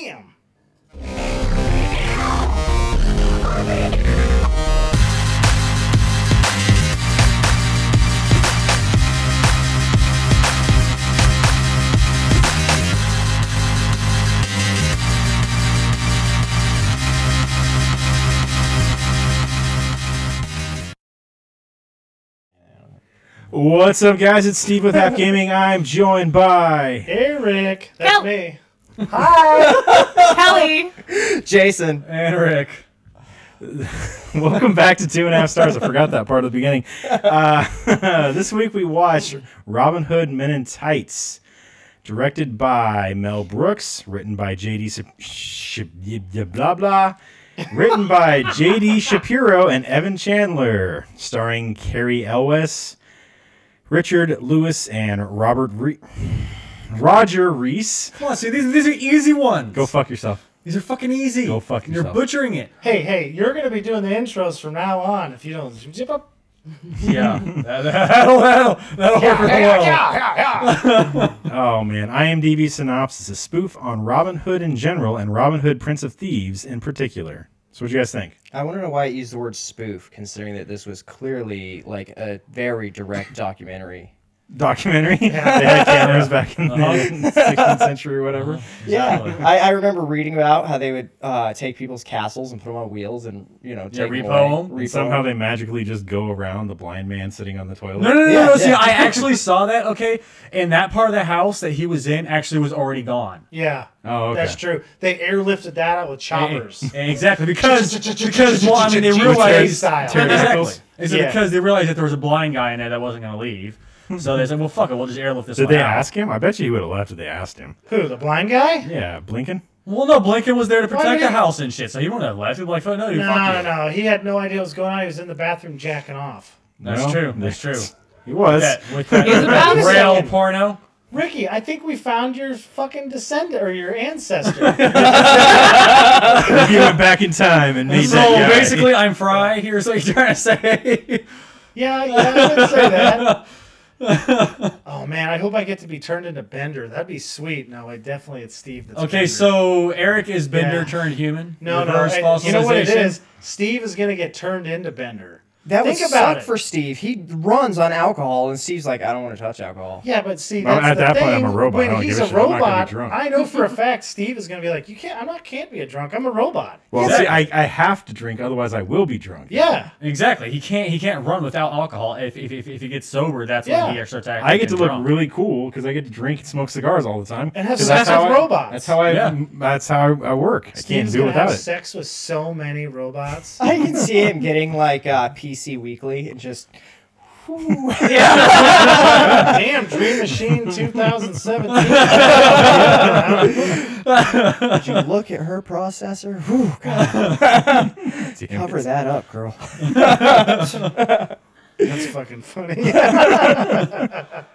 Bam! What's up, guys? It's Steve with Half Gaming. I'm joined by Erik. That's me. Hi. Kelly. Jason. And Rick. Welcome back to 2.5 Stars. I forgot that part at the beginning. This week we watched Robin Hood Men in Tights, directed by Mel Brooks, written by blah blah, written by J.D. Shapiro and Evan Chandler, starring Carrie Elwes, Richard Lewis, and Roger Reese. Come on, see, these are easy ones. Go fuck yourself. These are fucking easy. Go fuck yourself. You're butchering it. Hey, you're going to be doing the intros from now on if you don't zip up. Yeah. That'll work well. Oh, man. IMDb synopsis: a spoof on Robin Hood in general and Robin Hood, Prince of Thieves in particular. So what do you guys think? I want to know why it used the word spoof, considering that this was clearly like a very direct documentary. Documentary? They had cameras back in the 16th century or whatever. Exactly. Yeah, I remember reading about how they would take people's castles and put them on wheels and, take them repo away. And somehow they magically just go around the blind man sitting on the toilet. No. See, I actually saw that, okay? And that part of the house that he was in actually was already gone. Yeah. Oh, okay. That's true. They airlifted that out with choppers. Exactly. Because well, I mean, they realized... Style. Exactly. Because they realized that there was a blind guy in there that wasn't going to leave. So they said, well, fuck it, we'll just airlift this Did one they out. ask him? I bet you he would have left if they asked him. Who, the blind guy? Yeah, Blinken? Well, no, Blinken was there to protect the house and shit, so he wouldn't have left. He'd be like, fuck no, No. He had no idea what was going on. He was in the bathroom jacking off. That's true. That's true. He was. With that rail porno. Ricky, I think we found your fucking descendant or your ancestor. If you went back in time and made So that guy. basically, I'm Fry. Here's what you're trying to say. Yeah, I would say that. Oh man, I hope I get to be turned into Bender. That'd be sweet. No, it's Steve. That's Okay, Bender. so Eric is Bender turned human. No. Reverse You know what it fossilization. is? Steve is gonna get turned into Bender. That would Think about suck it. for Steve. He runs on alcohol, and Steve's like, I don't want to touch alcohol. Yeah, but see, Well, that's at the that thing. point, I'm a robot. I When don't he's give a a shit. I'm not gonna be robot, drunk. I know for a fact Steve is gonna be like, I can't be a drunk. I'm a robot. Well, Exactly. see, I have to drink, otherwise I will be drunk. Yeah. Exactly. He can't run without alcohol. If he gets sober, that's when he starts acting. I get to look drunk. really cool because I get to drink and smoke cigars all the time. And have 'Cause sex with robots. That's how I work. I can't Steve's do it gonna have without it. sex with so many robots. I can see him getting like PC Weekly and just... Damn, Dream Machine 2017. Did you look at her processor? Whew, God. Cover that up, girl. That's fucking funny.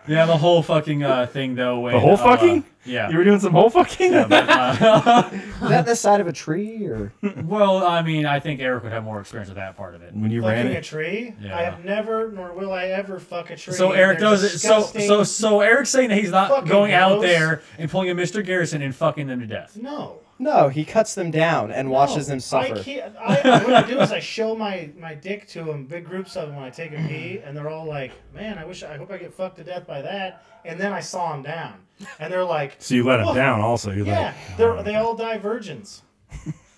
Yeah, the whole fucking thing though. When, The whole fucking? Yeah. You were doing some whole fucking? Is that the side of a tree, or...? Well, I mean, I think Eric would have more experience with that part of it. When you ran Fucking a it. tree? Yeah. I have never, nor will I ever fuck a tree. So Eric They're does it. disgusting. So Eric's saying that he's not Fucking going out gross. there and pulling a Mr. Garrison and fucking them to death. No. No, he cuts them down and watches them suffer. I can't, what I do is I show my dick to them, big groups of them when I take a pee, and they're all like, man, I hope I get fucked to death by that. And then I saw them down. And they're like... So you let him "Whoa." down also. You're Yeah, like, they all die virgins.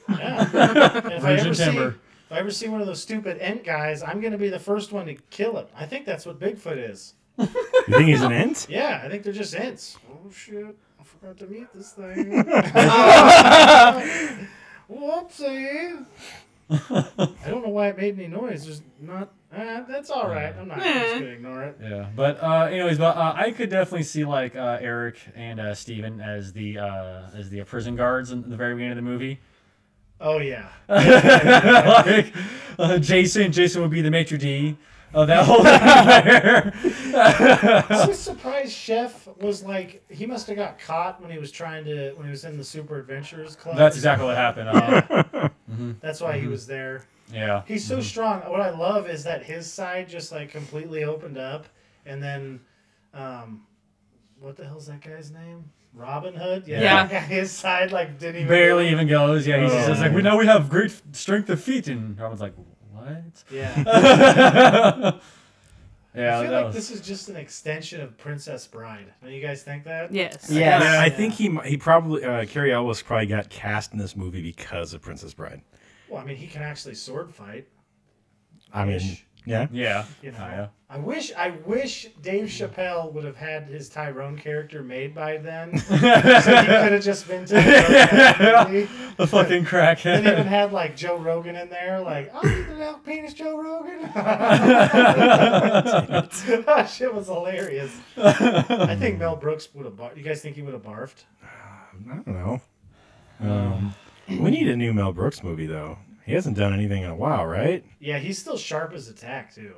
Yeah. And if Virgin timber. If I ever see one of those stupid Ent guys, I'm going to be the first one to kill him. I think that's what Bigfoot is. you think he's an int? Yeah, I think they're just Ents. Oh, shit. I forgot to mute this thing. Whoopsie. I don't know why it made any noise. There's not... that's all right. I'm not just going to ignore it. Yeah, but anyways, I could definitely see like Eric and Steven as the prison guards in the very beginning of the movie. Oh, yeah. Like Jason would be the maitre d' of that whole thing. I'm surprised Chef was like, he must have got caught when he was in the Super Adventurers Club. That's exactly what happened. That's why he was there. Yeah. He's so strong. What I love is that his side just like completely opened up, and then, what the hell's that guy's name? Robin Hood. Yeah. Yeah. His side like didn't even Barely even goes. Yeah, he's Oh, just like, we man. know we have great strength of feet, and Robin's like, what? Yeah. Yeah, I feel that like was- this is just an extension of Princess Bride. Don't you guys think that? Yes. Yes. Yeah, I think he probably Carrie Ellis probably got cast in this movie because of Princess Bride. Well, I mean, he can actually sword fight. I mean, Ish. yeah. yeah. You know. Oh, yeah. I wish Dave Chappelle would have had his Tyrone character made by then, so he could have just been to The fucking and even crackhead. had like Joe Rogan in there, like, "I'll eat the milk penis, Joe Rogan." That shit was hilarious. I think Mel Brooks would have barfed. You guys think he would have barfed? I don't know. We need a new Mel Brooks movie though. He hasn't done anything in a while, right? Yeah, he's still sharp as a tack too.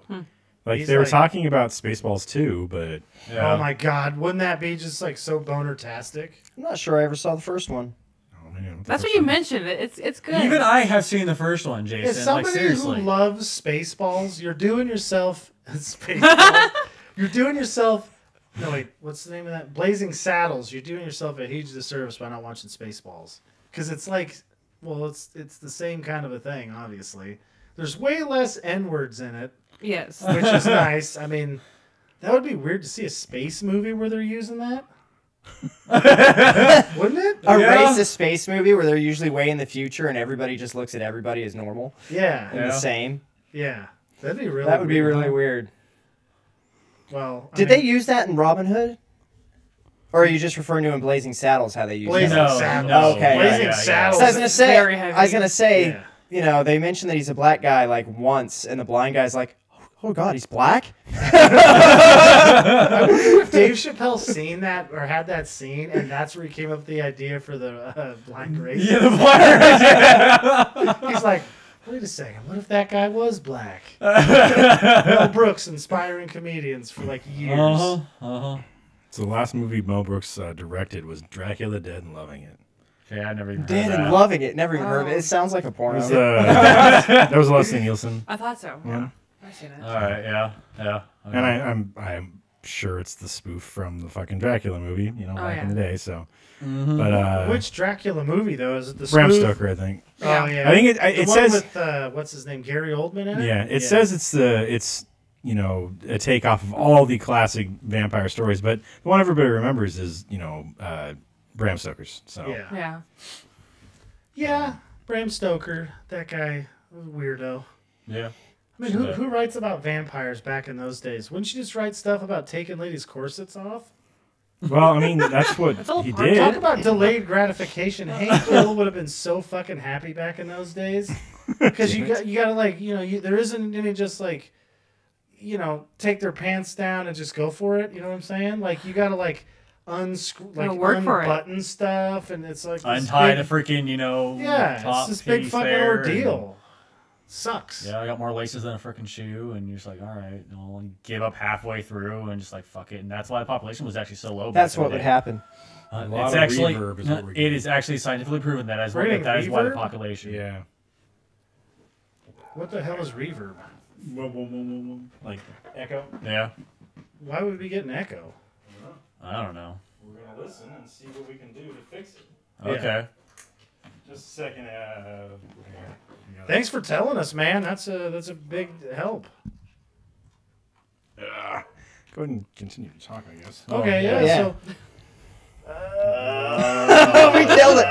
Like He's they were like- talking about Spaceballs 2, but Yeah. Oh my God, wouldn't that be just like so boner-tastic? I'm not sure I ever saw the first one. oh, man, That's what you mentioned. It's good. Even I have seen the first one, Jason. As Like, somebody seriously. who loves Spaceballs, you're doing yourself Spaceballs. You're doing yourself. No wait, what's the name of that? Blazing Saddles. You're doing yourself a huge disservice by not watching Spaceballs, because it's like, well, it's the same kind of a thing. Obviously, there's way less N words in it, Yes. which is nice. I mean, that would be weird to see a space movie where they're using that. Wouldn't it? A Yeah. racist space movie where they're usually way in the future and everybody just looks at everybody as normal Yeah, and the same. yeah. That'd be really. That would be weird. really weird. Well, Did they use that in Robin Hood? Or are you just referring to in Blazing Saddles how they use Blazing that? No, Saddles? no. Okay. Blazing Yeah, yeah, yeah. Saddles. So I was gonna say, Very heavy. I was gonna say, Yeah. you know, they mentioned that he's a black guy like once, and the blind guy's like, "Oh God, he's black." I wonder if Dave Chappelle seen that or had that scene, and that's where he came up with the idea for the black race. Yeah, the black. He's like, wait a second, what if that guy was black? Mel Brooks inspiring comedians for like years. Uh-huh. so the last movie Mel Brooks directed was Dracula Dead and Loving It. Okay, I never even heard Dead of and that. loving it. Never even heard of it. It sounds like a It porno. was, that was Leslie Nielsen. I thought so. Yeah. I've seen it. All right, yeah. Okay. And I'm sure it's the spoof from the fucking Dracula movie, you know, back in yeah. the day. So, but Which Dracula movie though? Is it the Bram spoof? Stoker, I think. Oh yeah. I think The it one says with what's his name, Gary Oldman in it. yeah. It says it's you know a takeoff of all the classic vampire stories, but the one everybody remembers is Bram Stoker's. So Yeah. Yeah. Yeah. Bram Stoker, that guy was a weirdo. Yeah. I mean, who writes about vampires back in those days? Wouldn't you just write stuff about taking ladies' corsets off? well, I mean that's what That's all he part- did. Talk about delayed gratification. Hank Hill would have been so fucking happy back in those days, because you gotta like there isn't any just like take their pants down and just go for it. You know what I'm saying? Like you gotta like unscrew like work for it. unbutton stuff, and it's like this Untie big- the freaking, yeah, top it's this big piece fucking there, ordeal. Sucks. Yeah, I got more laces than a freaking shoe, and you're just like, all right, I'll give up halfway through, and just like fuck it, and that's why the population was actually so low. That's back in what the would day. happen. A lot It's of actually reverb is what we're it getting. is actually scientifically proven that as We're well, getting that is why the reverb? population. Yeah. What the hell is reverb? Like echo. Yeah. Why would we get an echo? I don't know. We're gonna listen and see what we can do to fix it. Yeah. Okay. Just a second. Thanks for telling us, man. That's a big help. Go ahead and continue to talk, I guess. Okay, yeah. yeah. So We killed it.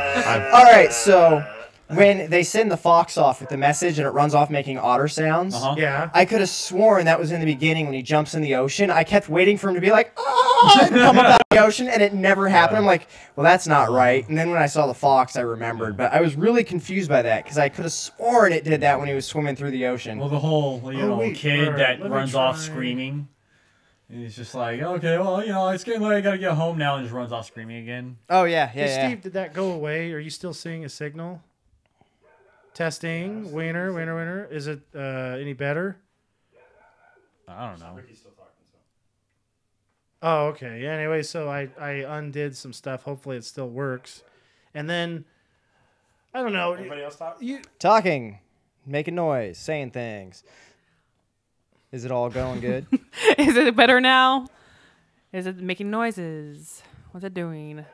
All right, so when they send the fox off with the message and it runs off making otter sounds, yeah. I could have sworn that was in the beginning when he jumps in the ocean. I kept waiting for him to be like, "Oh!" and come up out of the ocean, and it never happened. I'm like, well, that's not right. And then when I saw the fox, I remembered. But I was really confused by that because I could have sworn it did that when he was swimming through the ocean. Well, the whole wait, kid alright, that let me runs off try. screaming. And he's just like, okay, well, it's getting late. I gotta get home now, and just runs off screaming again. Oh yeah, Hey, yeah. Steve, did that go away? Are you still seeing a signal? Testing. Wiener. Is it any better? I don't know. Oh, okay. Yeah, anyway, so I undid some stuff. Hopefully it still works. And then, I don't know. Anybody else talk? Talking, making noise, saying things. Is it all going good? Is it better now? Is it making noises? What's it doing?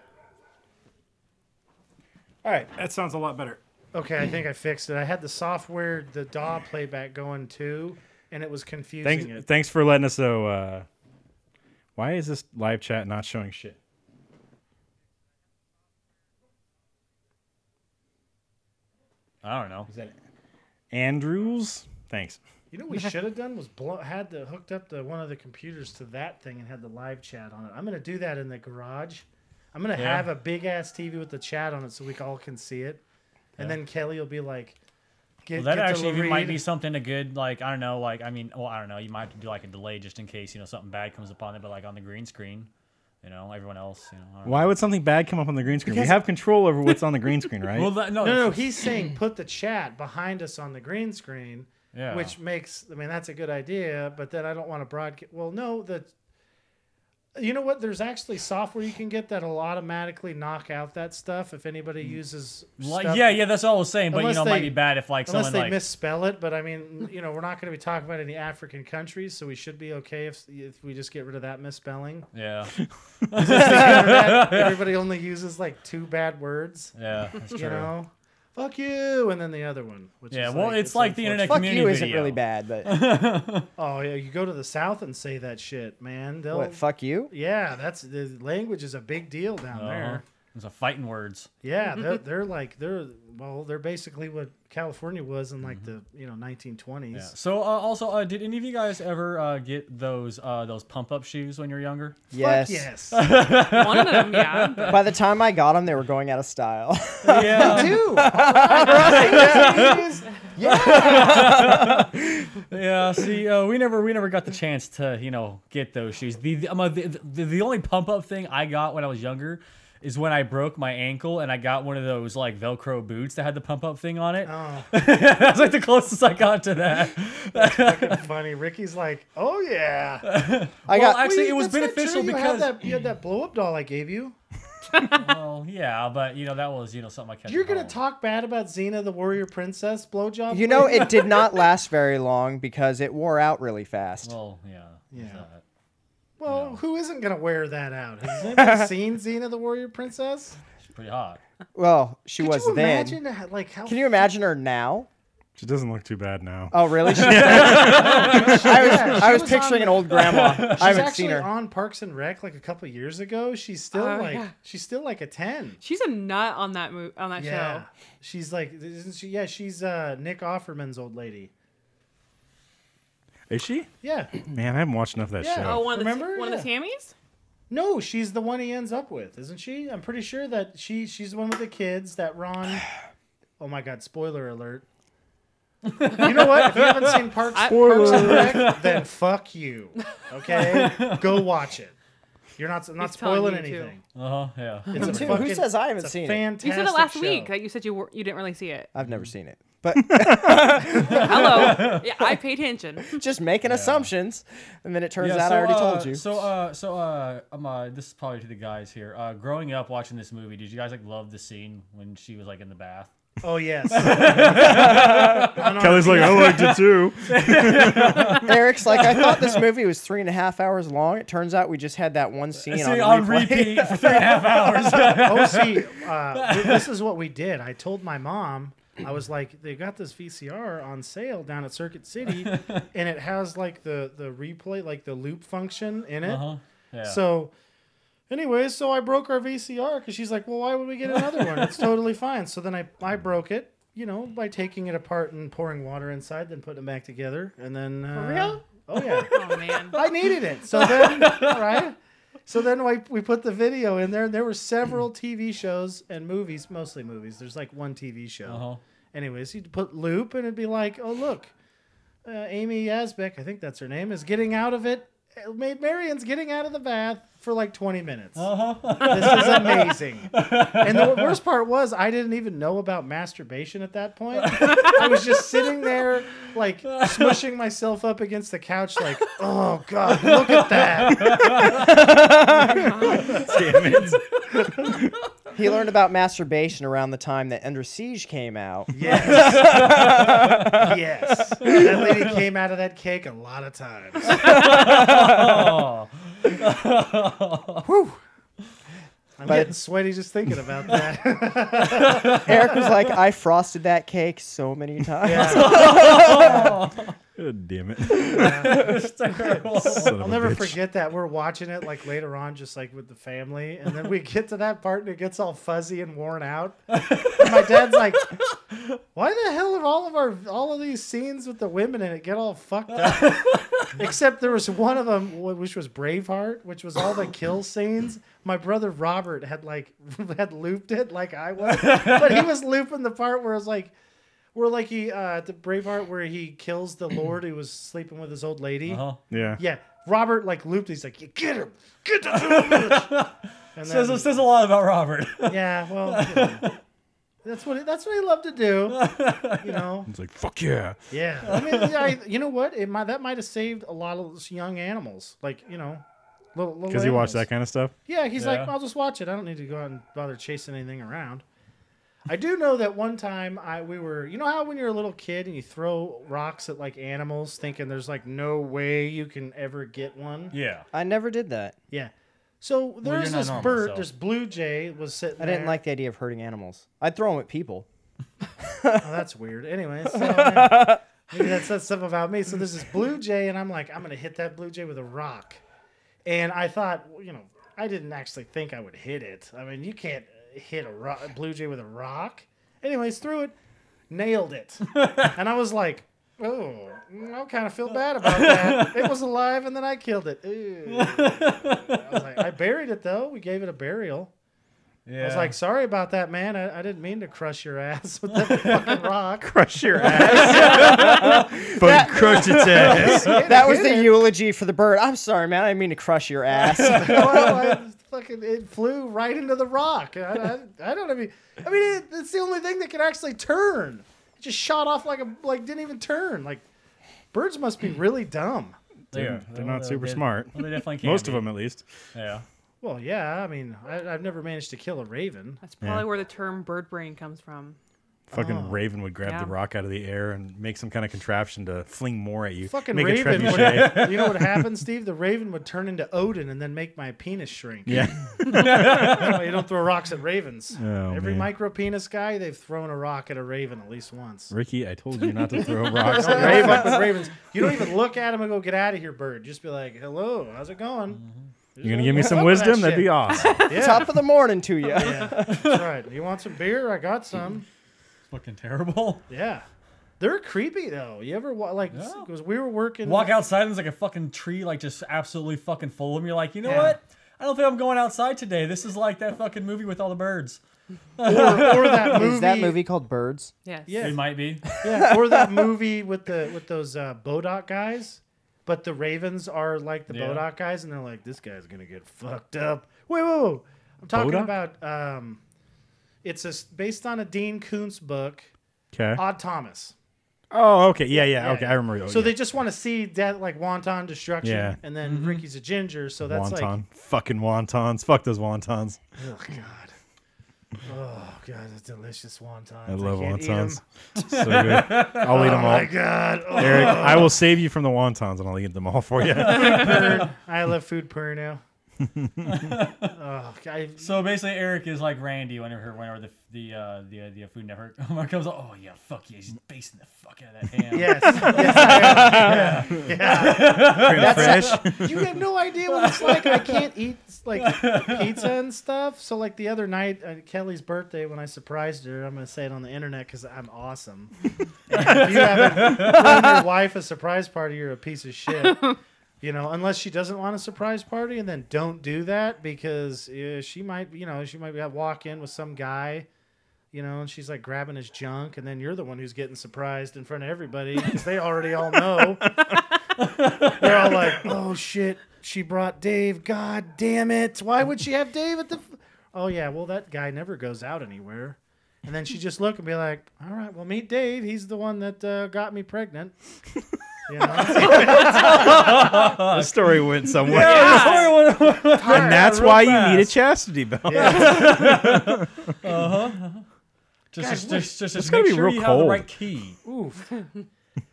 All right. That sounds a lot better. Okay, I think I fixed it. I had the software, the DAW playback going too, and it was confusing it. Thanks for letting us know. Why is this live chat not showing shit? I don't know. Is that Andrews? Thanks. You know what we should have done was hooked up one of the computers to that thing and had the live chat on it. I'm going to do that in the garage. I'm going to have a big-ass TV with the chat on it so we all can see it. And then Kelly will be like, that actually even might be something good, like, I don't know, like, I mean, well, I don't know, you might have to do like a delay just in case, something bad comes upon it, but like on the green screen, everyone else, I don't Why know. would something bad come up on the green screen? We have control over what's on the green screen, right? Well, No, he's saying put the chat behind us on the green screen, yeah. which makes, I mean, that's a good idea, but then I don't want to broadcast. Well, no, you know what? There's actually software you can get that'll automatically knock out that stuff if anybody uses stuff. Yeah, that's all I was saying, but, Unless it might be bad if, like, unless someone, they like... misspell it, but I mean, we're not going to be talking about any African countries, so we should be okay if we just get rid of that misspelling. Yeah. Everybody only uses, like, 2 bad words. Yeah, that's true. Fuck you, and then the other one. Which is well, it's like the internet Fuck community you video. isn't really bad, but Oh, yeah, you go to the South and say that shit, man. They'll, what? Fuck you? Yeah, the language is a big deal down there. It's a fighting words. Yeah, they're basically what California was in like the 1920s. Yeah. So also, did any of you guys ever get those pump up shoes when you were younger? Yes. Fuck yes. One of them, yeah. By the time I got them, they were going out of style. Yeah. Dude. Yeah. Yeah. See, we never got the chance to get those shoes. The only pump up thing I got when I was younger is when I broke my ankle and I got one of those like Velcro boots that had the pump up thing on it. Oh, That's like the closest I got to that. that's fucking funny. Ricky's like, oh yeah. Actually, it was That's not beneficial true. because you had that blow up doll I gave you. well, yeah, but that was something I kept. You're at gonna home. talk bad about Xena the Warrior Princess blowjob? It did not last very long because it wore out really fast. Well, yeah. Yeah. there's that. Well, who isn't gonna wear that out? Has anybody seen Xena the Warrior Princess? She's pretty hot. Well, she Could was you then. imagine how? Can you imagine her now? She doesn't look too bad now. Oh, really? I was picturing an old grandma. I haven't seen her. On Parks and Rec like a couple years ago. She's still she's still like a 10. She's a nut on that Yeah, show. she's like, isn't she? Yeah, she's Nick Offerman's old lady. Is she? Yeah. Man, I haven't watched enough of that Yeah. show. Oh, one of Remember? the Yeah. Tammys? No, she's the one he ends up with, isn't she? I'm pretty sure that she's the one with the kids that Ron. Oh my God! Spoiler alert. You know what? If you haven't seen Parks and Rec, then fuck you. Okay, go watch it. You're not telling spoiling you to. anything. Yeah. It's a Too. fucking, Who says I haven't it's a seen it? fantastic You said it last show. week. That you said you didn't really see it. I've never seen it. But Hello. Yeah, I pay attention. just making assumptions, and then it turns Yeah, out I already told you. This is probably to the guys here. Growing up watching this movie, did you guys like love the scene when she was like in the bath? Oh yes. Kelly's like, I liked it too. Eric's like, I thought this movie was 3.5 hours long. It turns out we just had that one scene On repeat for 3.5 hours. Oh, see, this is what we did. I told my mom. I was like, they got this VCR on sale down at Circuit City, and it has like the replay, like the loop function in it. Yeah. So, anyways, I broke our VCR because she's like, well, why would we get another one? It's totally fine. So then I broke it, by taking it apart and pouring water inside, then putting it back together, and then. For real? Oh yeah. Oh man. I needed it. So then, all right. So then we put the video in there, and there were several TV shows and movies, mostly movies. There's like one TV show. Anyways, you'd put loop, and it'd be like, oh, look, Amy Yazbek, I think that's her name, is getting out of it. Marion's getting out of the bath for like 20 minutes. This is amazing. And the worst part was I didn't even know about masturbation at that point. I was just sitting there like smushing myself up against the couch like, oh God, look at that. Damn it. He learned about masturbation around the time that Under Siege came out. Yes. Yes. That lady came out of that cake a lot of times. Oh. Whew. I'm But- getting sweaty just thinking about that. Eric was like, I frosted that cake so many times. God damn it. It's terrible. Son of I'll a never bitch. forget that. We're watching it like later on, just like with the family, and then we get to that part and it gets all fuzzy and worn out. And my dad's like, "Why the hell are all of these scenes with the women in it get all fucked up?" Except there was one of them which was Braveheart, which was all the kill scenes. My brother Robert had had looped it like I was, but he was looping the part where it's like. Where like he the Braveheart where he kills the Lord who was sleeping with his old lady. Yeah. Yeah, Robert like looped. He's like, "You get him, get the bitch." And Says a lot about Robert. yeah, well, you know, that's what he loved to do. You know. It's like, fuck yeah. Yeah, I mean, you know what? That might have saved a lot of those young animals, like little. Because he watched that kind of stuff? Yeah, he's like, Yeah. I'll just watch it. I don't need to go out and bother chasing anything around. I do know that one time we were, you know how when you're a little kid and you throw rocks at like animals thinking there's like no way you can ever get one? Yeah. I never did that. Yeah. So there's you're not this normal, bird, so. this blue jay was sitting I didn't there. like the idea of hurting animals. I'd throw them at people. Oh, that's weird. Anyway, so maybe that says something about me. So there's this blue jay and I'm like, I'm going to hit that blue jay with a rock. And I thought, I didn't actually think I would hit it. I mean, you can't hit a blue jay with a rock. Anyways, threw it, nailed it, and I was like, "Oh, I kind of feel bad about that." It was alive, and then I killed it. Ew. I was like, I buried it though. We gave it a burial. Yeah. I was like, "Sorry about that, man. I didn't mean to crush your ass with that fucking rock." Crush your ass. Fucking crush its ass. That was the eulogy for the bird. I'm sorry, man. I didn't mean to crush your ass. Well, it flew right into the rock. I don't I mean, it's the only thing that can actually turn. It just shot off didn't even turn. Like, birds must be really dumb. They're not super smart. Well, they definitely can Most be. of them, at least. Yeah. Well, yeah. I mean, I've never managed to kill a raven. That's probably where the term bird brain comes from. Fucking raven would grab Yeah. the rock out of the air and make some kind of contraption to fling more at you. Fucking make a raven. trebuchet. You know what happened, Steve? The raven would turn into Odin and then make my penis shrink. Yeah. That's why you don't throw rocks at ravens. Oh, Every man. micro penis guy, they've thrown a rock at a raven at least once. Ricky, I told you not to throw rocks Don't at fuck with ravens. ravens. You don't even look at them and go, "Get out of here, bird." Just be like, "Hello, how's it going?" You're going to give me some Fuck wisdom? that That'd be shit. awesome. Yeah. Top of the morning to you. Yeah, that's right. You want some beer? I got some. Fucking terrible. Yeah. They're creepy, though. You ever, because we were working. Walk outside and there's like a fucking tree, like just absolutely fucking full of them. You're like, you know Yeah. what? I don't think I'm going outside today. This is like that fucking movie with all the birds. Or that movie. Is that movie called Birds? Yes. Yeah. It might be. Yeah, or that movie with those Bodok guys, but the ravens are like the Yeah. Bodok guys, and they're like, "This guy's gonna get fucked up." Wait, I'm talking Bodok? about. It's based on a Dean Koontz book, Okay. Odd Thomas. Oh, okay. Yeah. Okay, I remember. So they just want to see that like wonton destruction, Yeah. and then Ricky's a ginger, so that's Wonton. Fucking wontons. Fuck those wontons. like, oh god, oh god, that's delicious wontons. I love can't eat wontons. 'em. So good. I'll eat them Oh all. my god, oh. Eric, I will save you from the wontons and I'll eat them all for you. I love food purr now. Oh, God. So basically, Eric is like Randy whenever the Food Network comes. Oh yeah, fuck yeah, he's basting the fuck out of that ham. Yes. Yes, I am. Yeah. Fresh. You have no idea what it's like. I can't eat like pizza and stuff. So like the other night, Kelly's birthday, when I surprised her, I'm gonna say it on the internet because I'm awesome. And if you haven't thrown your wife a surprise party, you're a piece of shit. You know, unless she doesn't want a surprise party, and then don't do that because she might walk in with some guy, and she's like grabbing his junk, and then you're the one who's getting surprised in front of everybody because they already all know. They're all like, "Oh shit, she brought Dave. God damn it! Why would she have Dave at the?" Oh yeah, well that guy never goes out anywhere. And then she just look and be like, "All right, well meet Dave. He's the one that got me pregnant." The story went somewhere. And that's why you need a chastity belt. Yeah. Just gotta make be sure real you have the cold. right key. Oof.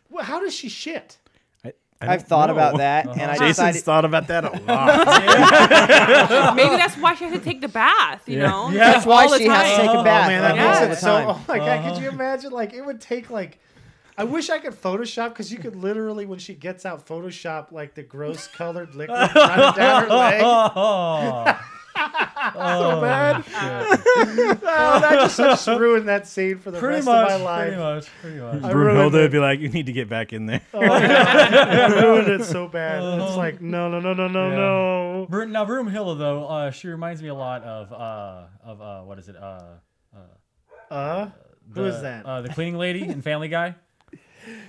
Well, how does she shit? I've thought know. about that, and I Jason's decided. thought about that a lot. Maybe that's why she has to take the bath. You know, Yeah. That's why all the she has to time. take a Oh bath. man, that Yeah. all makes the it so. time. Oh my god, could you imagine? Like it would take like. I wish I could Photoshop because you could literally, when she gets out, Photoshop like the gross colored liquid running down her leg. So bad. Oh, that just ruined that scene for the Pretty rest much. of my life. Pretty much. I ruined Broomhilda it. would be like, you need to get back in there. Oh, yeah. I ruined it so bad. It's like no. Now Broomhilda though, she reminds me a lot of what is it? Who is that? The cleaning lady in Family Guy.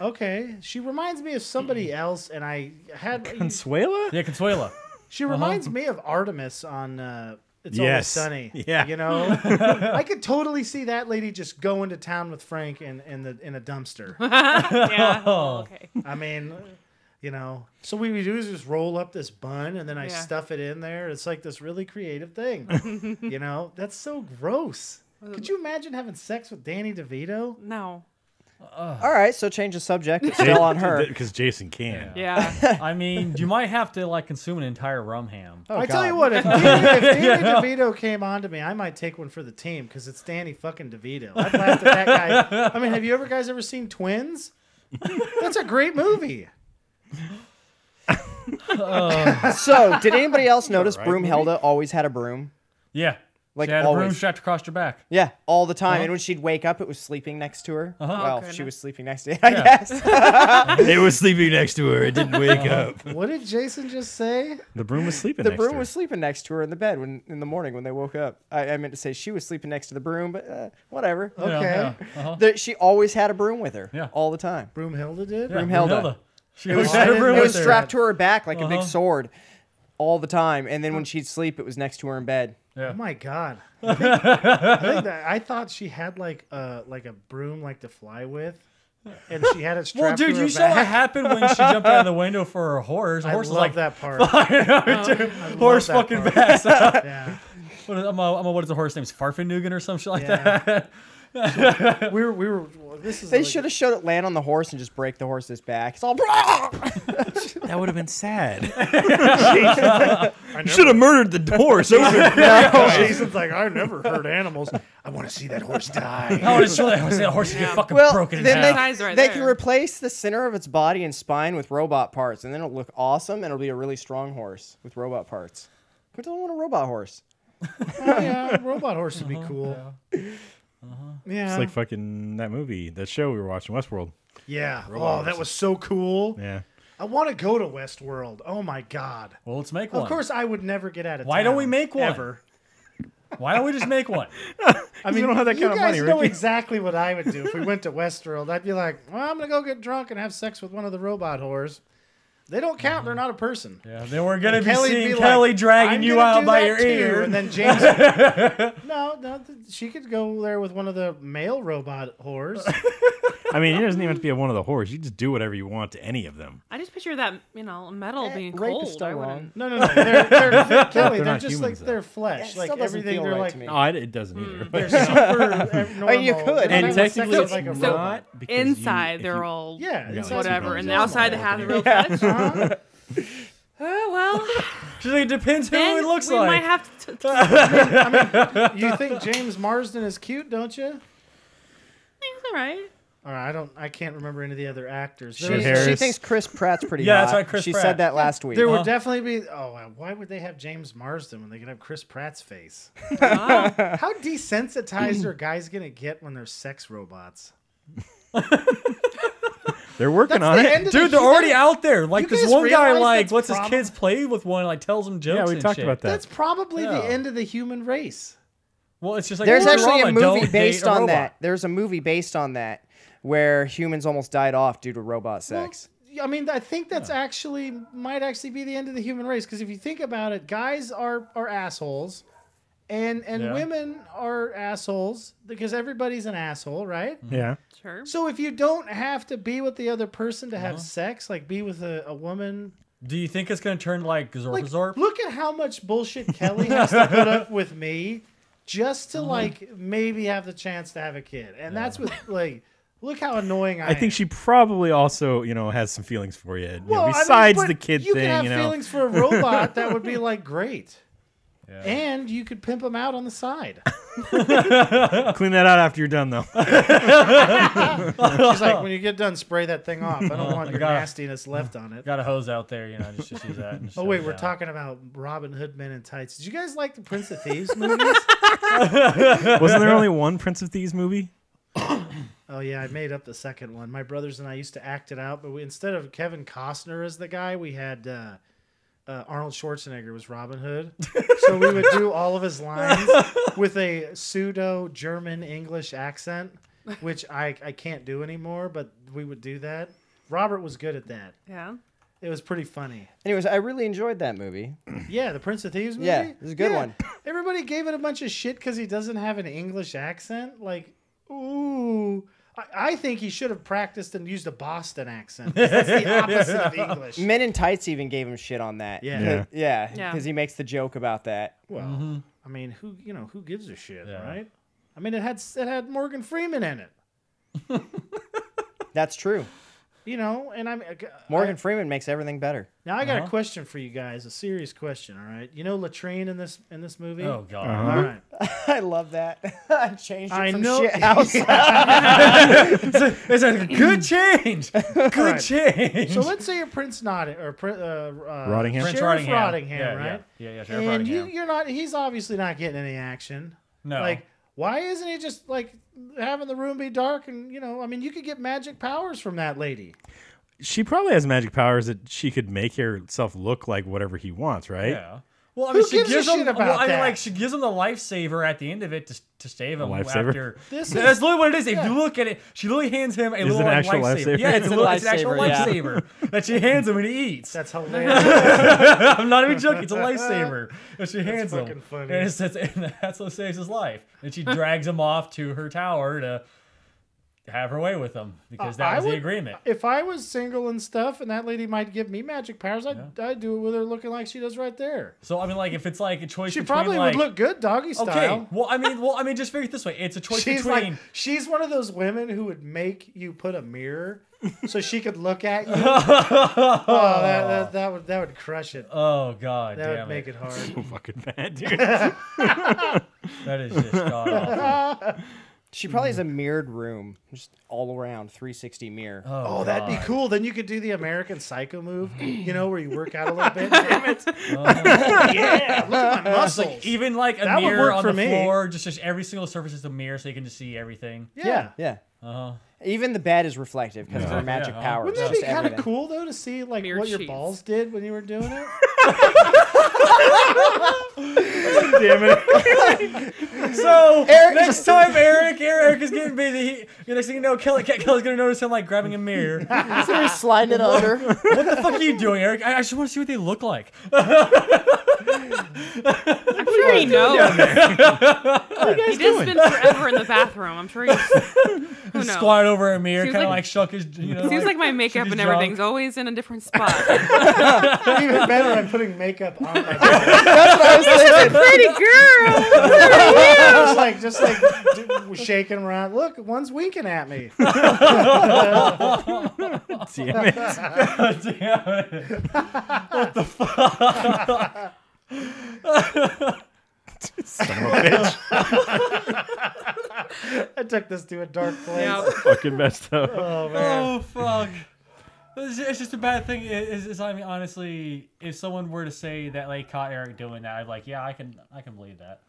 Okay, she reminds me of somebody else, and I had. Consuela? Yeah, Consuela. She reminds me of Artemis on It's Always Yes. Sunny. Yeah. You know? I could totally see that lady just going to town with Frank in a dumpster. Yeah. Oh, okay. I mean, you know. So what we do is just roll up this bun and then I Yeah. stuff it in there. It's like this really creative thing. You know? That's so gross. Could you imagine having sex with Danny DeVito? No. All right, so change the subject. It's still on her. Because Jason can. Yeah. I mean, you might have to like consume an entire rum ham. Oh, I tell you God. what, if Danny DeVito came on to me, I might take one for the team because it's Danny fucking DeVito. I'd laugh at that guy. I mean, have you guys ever seen Twins? That's a great movie. So, did anybody else notice right, Broomhilda always had a broom? Yeah. Like she had a broom always. strapped across her back. Yeah, all the time. And when she'd wake up, it was sleeping next to her. Well, Oh, she was goodness. sleeping next to it, I guess. It was sleeping next to her. It didn't wake up. What did Jason just say? The broom was sleeping The next to broom her. was sleeping next to her in the bed in the morning when they woke up. I meant to say she was sleeping next to the broom, but whatever. Okay. Yeah, yeah. She always had a broom with her. Yeah. All the time. Broomhilda did? Yeah, Broomhilda. She always was- had her it broom It with was her. strapped to her back like a big Uh-huh. sword all the time. And then when she'd sleep, it was next to her in bed. Yeah. Oh my god! I thought she had like a broom like to fly with, and she had it strapped. Well, dude, to her you saw what back. happened when she jumped out of the window for her horse. The I horse was love like, that part. horse that fucking part. backs up. Yeah, What is the horse name? Farfanugan or some shit like Yeah. that? we were. This is. They like- should have showed it land on the horse and just break the horse's back. It's all. That would have been sad. I Should have murdered the horse. Jason's like, I never hurt animals. I want to see that horse die. I want to see that horse get fucking Well, broken in then half. Size right they there. can replace the center of its body and spine with robot parts, and then it'll look awesome, and it'll be a really strong horse with robot parts. Who doesn't want a robot horse? Oh, yeah, robot horse would be cool. Yeah. It's like fucking that movie, that show we were watching, Westworld. Yeah. Robot Oh, that horses. was so cool. Yeah. I want to go to Westworld. Oh my god. Well, let's make one. Of course, I would never get out of town. Why don't we make one? Ever. Why don't we just make one? I mean, we don't have that you kind of guys money, know Ricky. exactly what I would do if we went to Westworld. I'd be like, well, I'm going to go get drunk and have sex with one of the robot whores. They don't count. They're not a person. Yeah, then we're gonna be Kelly'd seeing be Kelly like, dragging "I'm you gonna out do by that your too." ear. And then James, no, she could go there with one of the male robot whores. I mean, it doesn't even have to be one of the horse. You just do whatever you want to any of them. I just picture that, metal being rape is cold. still I wrong. wouldn't. No. Kelly, they're not just humans, like their though. flesh. It like still doesn't everything, feel they're right like to me. No, it doesn't either. they're super normal. you could. They're not And having sex technically, with it's like a So- robot. because you- Inside, if they're you- all Yeah, Yeah, inside whatever, they're and normal. outside they have the real Yeah. flesh. Uh-huh. Oh well, She's like, it depends who then it looks we like. might have to. You think James Marsden is cute, don't you? It's all right. All right, I can't remember any of the other actors. Shit There, was- hair. She Harris. thinks Chris Pratt's pretty Yeah, hot. that's right, Chris she Pratt. said that last week. there would Uh-huh. definitely be. Oh, why would they have James Marsden when they could have Chris Pratt's face? Wow. How desensitized are guys gonna get when they're sex robots? They're working That's on the it. end of the Dude, they're human- already out there. Like You this guys one guy, realize like that's lets his prob- kids play with one, like tells them jokes. Yeah, we and talked shit. about that. That's probably the Yeah. end of the human race. Well, it's just like There's well, actually a Roma, movie don't based date a on robot. that. There's a movie based on that where humans almost died off due to robot sex. I mean, I think that's might actually be the end of the human race because if you think about it, guys are assholes, and Yeah. women are assholes because everybody's an asshole, right? Yeah. Sure. So if you don't have to be with the other person to have sex, like be with a woman, Do you think it's gonna turn like Zorpazorp? look at how much bullshit Kelly has to put up with me just to like maybe have the chance to have a kid, and that's with like Look how annoying I am. I think she probably also, has some feelings for you. Well, besides but the kid you thing, could have feelings for a robot that would be like great. Yeah. And you could pimp them out on the side. Clean that out after you're done, though. She's like, when you get done, spray that thing off. I don't want your nastiness left on it. Got a hose out there, just use that. And oh, wait, we're talking about Robin Hood Men in Tights. Did you guys like the Prince of Thieves movies? Wasn't there only one Prince of Thieves movie? Oh, yeah, I made up the second one. My brothers and I used to act it out, but instead of Kevin Costner as the guy, we had Arnold Schwarzenegger was Robin Hood. So we would do all of his lines with a pseudo-German English accent, which I can't do anymore, but we would do that. Robert was good at that. Yeah. It was pretty funny. Anyways, I really enjoyed that movie. Yeah, the Prince of Thieves movie? Yeah, it was a good one. Everybody gave it a bunch of shit because he doesn't have an English accent. Like, ooh... I think he should have practiced and used a Boston accent. That's the opposite of English. Men in Tights even gave him shit on that. Yeah. Because he makes the joke about that. Well, I mean, who gives a shit, right? I mean, it had Morgan Freeman in it. That's true. And Morgan Freeman makes everything better. Now I got a question for you guys, a serious question. All right, Latrine in this movie? Oh God! All right, I love that. I changed it from know. shit house. It's a good change. Good change. So let's say you're Prince Rottingham. Sheriff Rottingham, right? Yeah. Sheriff And Rottingham. you're not. He's obviously not getting any action. No. Like, why isn't he just like having the room be dark? And I mean, you could get magic powers from that lady. She probably has magic powers that she could make herself look like whatever he wants, right? Yeah. Well, I mean, Who gives a shit about that? like she gives him the lifesaver at the end of it to save him. Lifesaver? That's literally what it is. If you look at it, she literally hands him a little an actual lifesaver. lifesaver? Yeah, it's an actual lifesaver, lifesaver that she hands him when he eats. That's hilarious. I'm not even joking. It's a lifesaver that she hands him. Funny. And that's what saves his life. And she drags him off to her tower to have her way with him because that was the agreement. If I was single and stuff, and that lady might give me magic powers, I'd do it with her looking like she does right there. So I mean, like if it's like a choice, she between, probably would look good doggy style. Okay, well I mean, just figure it this way: it's a choice between. She's one of those women who would make you put a mirror so she could look at you. Oh, that would crush it. Oh God, that would make it hard. So fucking bad, dude. That is just god awful. She probably has a mirrored room, just all around 360 mirror. Oh, that'd be cool. Then you could do the American Psycho move, where you work out a little bit. Damn it! Yeah, look at my muscles. Like, even like a that mirror on the me. floor, just every single surface is a mirror, so you can just see everything. Yeah. Even the bed is reflective because of her magic powers. Wouldn't that be kind of cool though to see like Mirrored what your sheets. balls did when you were doing it? Damn it. So Eric next time Eric is getting busy, next thing you know, Kelly's gonna notice him like grabbing a mirror. So he's sliding it under. What the fuck are you doing, Eric? I just want to see what they look like. I'm sure he knows. He did spend forever in the bathroom. I'm sure he's. Who knows? Squatted over a mirror, Seems kind of like- like shook his. Seems like my makeup and everything's always in a different spot. Even better, I'm putting makeup on my body. That's what I was thinking. Pretty girl. just like shaking around. Look, one's winking at me. Damn it. Damn it. What the fuck? Son of a bitch. I took this to a dark place. Yep. Fucking messed up. Oh man. Oh fuck. It's just a bad thing. I mean, honestly, if someone were to say that they caught Eric doing that, I'd be like, yeah, I can believe that.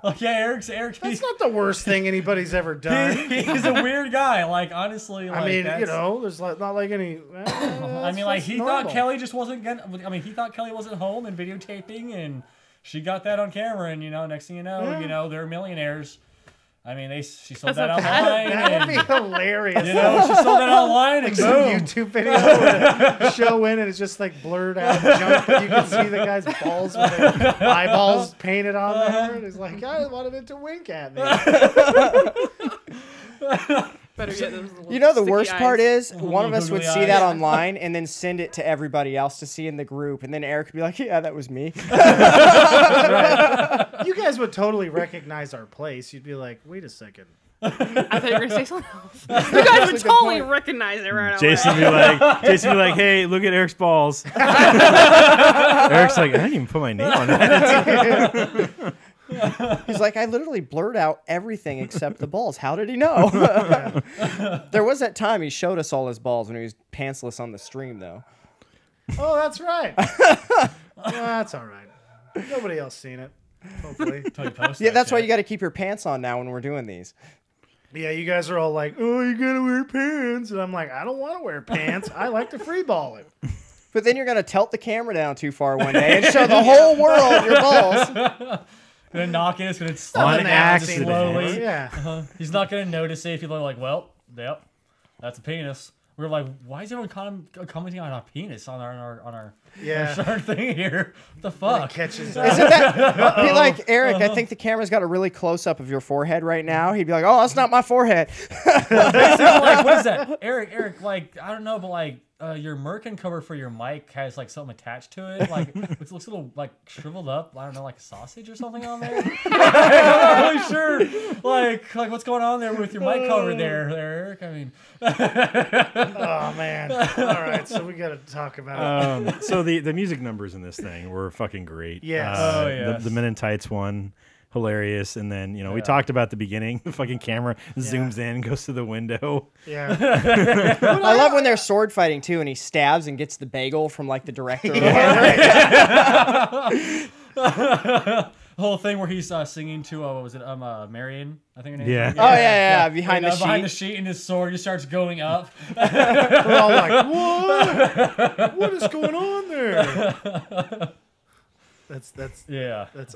Like, yeah, Eric's. That's not the worst thing anybody's ever done. He's a weird guy. Like, honestly, like, I mean, that's, there's not like any. I mean, like, he thought Kelly just wasn't gonna. I mean, he thought Kelly wasn't home and videotaping, and she got that on camera, and next thing you know, they're millionaires. I mean, she sold that online. That would be hilarious. She sold that online, and Like some boom. YouTube video with a show in, and it's just like blurred out junk, but you can see the guy's balls with their eyeballs painted on there. And he's like, I wanted it to wink at me. Better get those little The sticky worst part eyes. is one of us would Googly see eyes. that online and then send it to everybody else to see in the group, and then Eric would be like, "Yeah, that was me." Right. You guys would totally recognize our place. You'd be like, wait a second. I thought you were gonna say something else. You guys would totally recognize it right Jason away. Jason be like, hey, look at Eric's balls. Eric's like, I didn't even put my name on that. He's like, I literally blurred out everything except the balls. How did he know? There was that time he showed us all his balls when he was pantsless on the stream, though. Oh, that's right. Well, that's all right. Nobody else seen it. Hopefully. Yeah, that's why you got to keep your pants on now when we're doing these. Yeah, you guys are all like, oh, you gotta wear pants. And I'm like, I don't want to wear pants. I like to free ball it. But then you're going to tilt the camera down too far one day and show the whole world your balls. Gonna knock it. It's gonna On start down accident. slowly. Yeah. He's not gonna notice it if you're like, well, yep, that's a penis. We're like, why is everyone commenting on a penis on our Yeah. thing here? What the It fuck? catches Isn't that be like, Eric, I think the camera's got a really close up of your forehead right now. He'd be like, oh, that's not my forehead. Basically, like, what is that? Eric, like, I don't know, but like, your merkin cover for your mic has like something attached to it. Like, it looks a little like shriveled up. I don't know, like a sausage or something on there. I'm not really sure. Like what's going on there with your mic cover there, Eric? I mean, Oh, man. All right, so we got to talk about So the music numbers in this thing were fucking great. Yes. Oh, yes. The Men in Tights one, hilarious. And then, we talked about the beginning. The fucking camera zooms in, goes to the window. Yeah. I love when they're sword fighting too, and he stabs and gets the bagel from like the director. the whole thing where he's singing to what was it? Marion, I think her name. Yeah. Is. Oh yeah, behind the sheet. Behind the sheet, and his sword just starts going up. We're all like, what? What is going on there? That's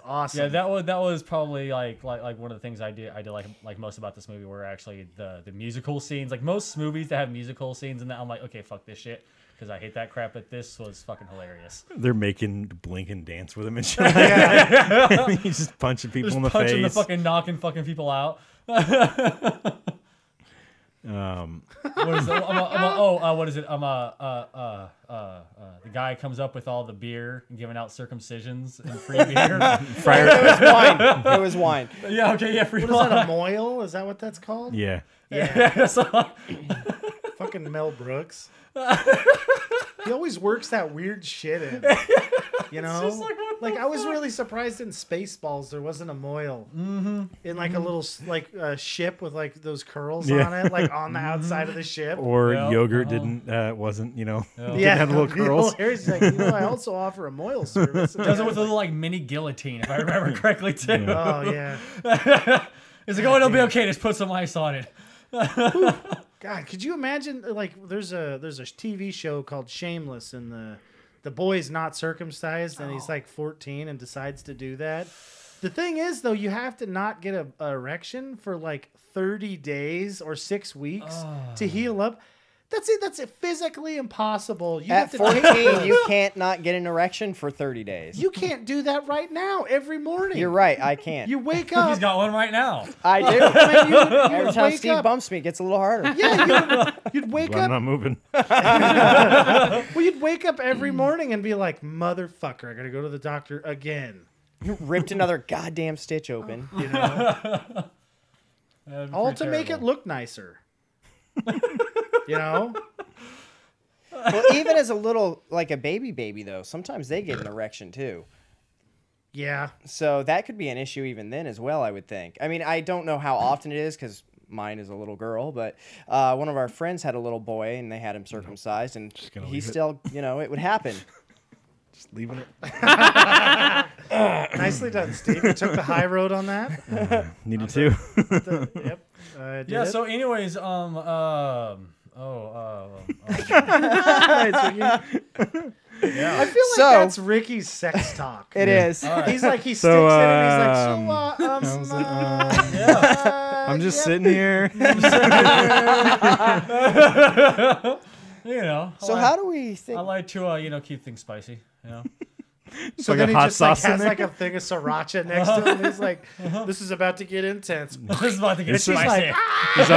awesome. Yeah, that was probably like one of the things I did like most about this movie were actually the musical scenes. Like most movies that have musical scenes, and I'm like, okay, fuck this shit, because I hate that crap. But this was fucking hilarious. They're making Blink and dance with him and shit like that. He's just punching people Just in the punching face. the fucking knocking fucking people out. What is it? What is it? The guy comes up with all the beer and giving out circumcisions and free beer. It was wine. Yeah, okay, yeah, free What is wine. that, a moil? Is that what that's called? Yeah. Yeah. So- Fucking Mel Brooks. He always works that weird shit in. You know? just like, what the I was really surprised in Spaceballs there wasn't a moil. Mm-hmm. In like a little ship with like those curls on it, like on the outside of the ship. Or Yeah. yogurt wasn't, didn't Yeah, have the little curls. He's like, I also offer a moil service. Does it with a little like mini guillotine, if I remember correctly too. Oh yeah. It's like, oh, it'll be okay. Just put some ice on it. God, could you imagine? Like, there's a TV show called Shameless, and the boy's not circumcised, and he's like 14 and decides to do that. The thing is, though, you have to not get a erection for like 30 days or 6 weeks to heal up. That's it. That's physically impossible. You At have to 14, you can't not get an erection for 30 days. You can't do that right now. Every morning. You're right. I can't. You wake up. He's got one right now. I do. I mean, you Every time wake Steve up. bumps me, it gets a little harder. Yeah, you'd wake Well, I'm up. not moving. Well, you'd wake up every morning and be like, "Motherfucker, I gotta go to the doctor again." Ripped another goddamn stitch open. You know, That'd be all pretty to make it terrible. look nicer. You know, Well, even as a little, like a baby though, sometimes they get an erection too. yeah. So that could be an issue even then as well, I would think. I mean, I don't know how often it is because mine is a little girl, but one of our friends had a little boy and they had him circumcised, and gonna he leave it. still, it would happen. Just leaving it. Nicely done, Steve. You took the high road on that. Needed to. Yep. Did Yeah. it. So, anyways, I feel like So- that's Ricky's sex talk. It is. He's like, he sticks So, it and he's like, I'm just sitting here. So how do we think? I like to keep things spicy. So like then a he hot just like sauce in has there? like a thing of sriracha next to him. He's like, this is about to get intense. This is about to get It's just spicy. like, He's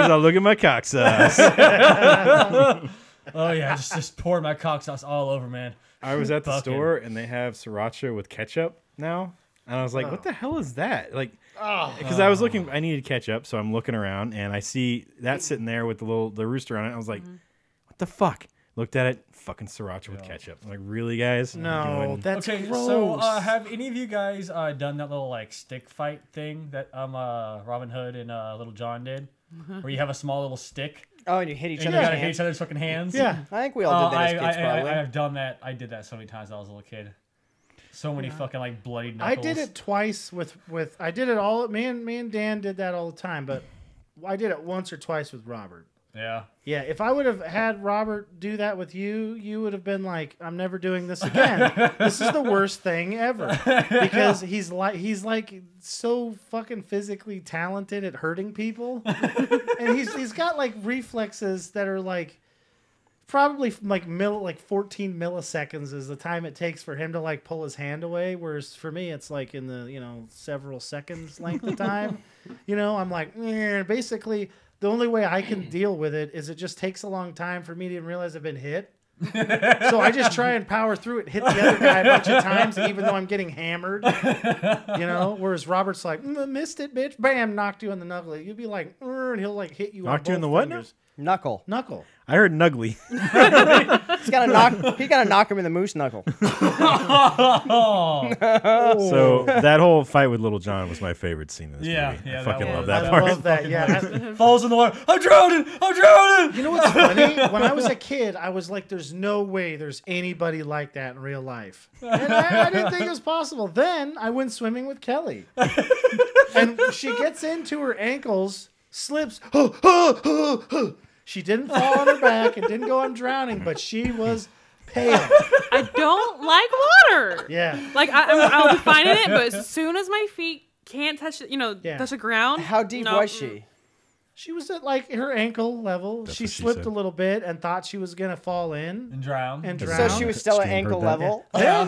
all look at my cock sauce. Oh yeah, just pour my cock sauce all over, man. I was at the Fucking- store and they have sriracha with ketchup now. And I was like, what the hell is that? Like, because I was looking, I needed to catch up, so I'm looking around and I see that sitting there with the rooster on it. I was like, what the fuck? Looked at it, fucking sriracha with ketchup. I'm like, really, guys? No, that's okay, gross. so have any of you guys done that little like stick fight thing that Robin Hood and Little John did, where you have a small little stick Oh, and you hit each and you other's gotta hit hands. each other's fucking hands? Yeah. I think we all did that as kids, I probably. have done that. I did that so many times when I was a little kid. So many fucking like bloody knuckles. I did it twice with I did it all. Me and Dan did that all the time, but I did it once or twice with Robert. Yeah. Yeah, if I would have had Robert do that with you, you would have been like, "I'm never doing this again. This is the worst thing ever." Because he's like so fucking physically talented at hurting people, and he's got like reflexes that are like probably like 14 milliseconds is the time it takes for him to like pull his hand away, whereas for me it's like in the several seconds length of time. I'm like, basically. The only way I can deal with it is it just takes a long time for me to even realize I've been hit. So I just try and power through it, hit the other guy a bunch of times, even though I'm getting hammered. Whereas Robert's like, missed it, bitch. Bam, knocked you on the knuckle. You'd be like, and he'll like hit you. Knocked on you in both the what fingers. Knuckle. Knuckle. I heard nuggly. He gotta knock him in the moose knuckle. So that whole fight with Little John was my favorite scene in this movie. Yeah, I fucking that love was. that I part. love that. Yeah. Falls in the water. I'm drowning. I'm drowning. You know what's funny? When I was a kid, I was like, there's no way there's anybody like that in real life. And I didn't think it was possible. Then I went swimming with Kelly. And she gets into her ankles, slips. She didn't fall on her back and didn't go on drowning, but she was pale. I don't like water. Yeah. Like I'll be fine in it, but as soon as my feet can't touch, Yeah. touch the ground. How deep was she? She was at like her ankle level. That's She what she slipped said. a little bit and thought she was going to fall in And drown. and So drown. So she was still at Stream ankle heard that. level. Then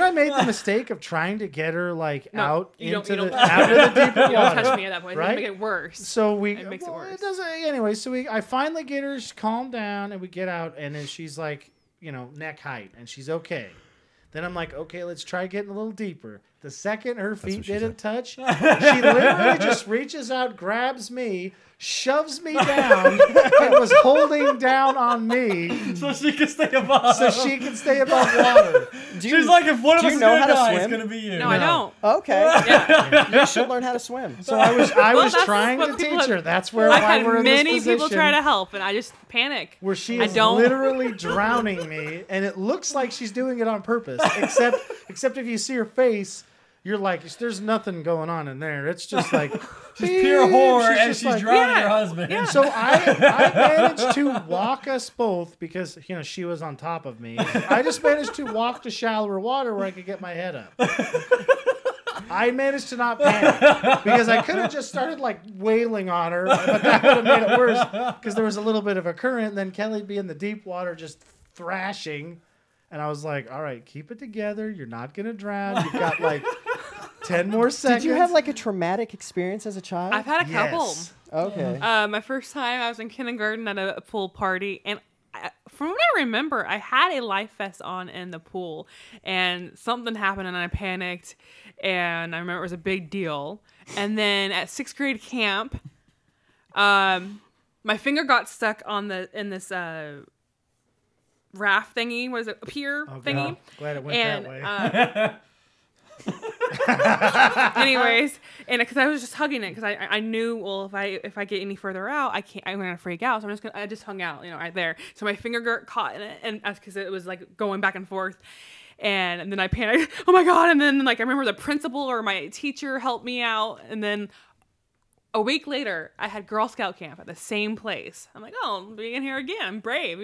I made the mistake of trying to get her like No, out you into don't the out of the deeper You don't water. touch me at that point. Right? Right? Make it worse. So It makes it worse. doesn't anyway. So I finally get her calmed down, and we get out, and then she's like, neck height, and she's okay. Then I'm like, okay, let's try getting a little deeper. The second her feet what she didn't touch, she literally just reaches out, grabs me, shoves me down, and was holding down on me So she can stay above. so she can stay above water. She's like, if one of do us you is know gonna how to die, it's swim? gonna be you. No, I don't. Okay. You should learn how to swim. So I was that's trying what to people teach have- her. That's where I've why had we're in this many people position try to help, and I just panic. where she I is don't- literally drowning me, and it looks like she's doing it on purpose. Except if you see her face, you're like, there's nothing going on in there. It's just like She's pure horror, and just she's like- drowning Yeah, her husband. yeah. So I managed to walk us both because she was on top of me. I just managed to walk to shallower water where I could get my head up. I managed to not panic because I could have just started like wailing on her, but that would have made it worse because there was a little bit of a current. And then Kelly'd be in the deep water just thrashing, and I was like, "All right, keep it together. You're not gonna drown. You've got like 10 more seconds." Did you have like a traumatic experience as a child? I've had a couple. Yes. Okay. My first time I was in kindergarten at a pool party, and from what I remember, I had a life vest on in the pool, and something happened, and I panicked, and I remember it was a big deal. And then at 6th grade camp, my finger got stuck in this raft thingy. What is it? A pier thingy. Glad it went And that way. anyways, and because I was just hugging it because I knew, well, if I get any further out, I'm gonna freak out. So I just hung out, right there. So my finger got caught in it, and because it was like going back and forth, and then I panicked. Oh my god! And then like I remember the principal or my teacher helped me out, and then a week later I had Girl Scout camp at the same place. I'm like, oh, I'll be in here again. I'm brave,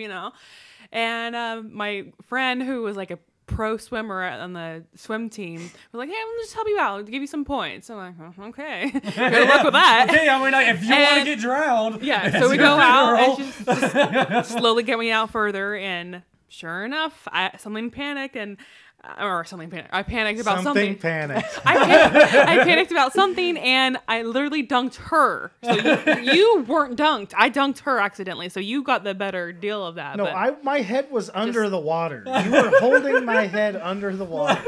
And my friend who was like a pro swimmer on the swim team was like, hey, I'm gonna just help you out, give you some points. I'm like, oh, okay, good luck with that. Okay, I mean, if you want to And- get drowned, Yeah, that's so we your go out girl. and she's just slowly get me out further, and sure enough, something panicked, and or something. I panicked about Something something. panicked. I panicked about something, and I literally dunked her. So you weren't dunked. I dunked her accidentally. So you got the better deal of that. No, but my head was under the water. You were holding my head under the water.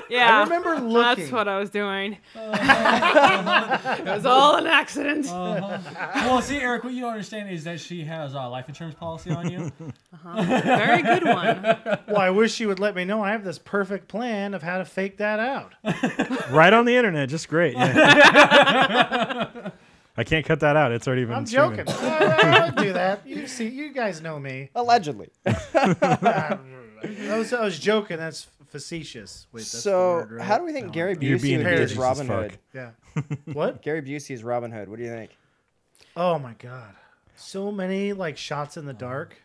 yeah, I remember looking. That's what I was doing. It was all an accident. Well, see, Eric, what you don't understand is that she has a life insurance policy on you. Very good one. Well, I wish you would let me know. I have this perfect plan of how to fake that out. Right on the internet, just great. Yeah. I can't cut that out. It's already been I'm streaming. joking. I would do that. You guys know me. Allegedly. I was joking. That's facetious. Wait, that's the So, word, right? how do we think No. Gary You're being Busey is facetious Robin as Hood? fuck. Yeah. What? Gary Busey is Robin Hood. What do you think? Oh my god. So many like shots in the dark.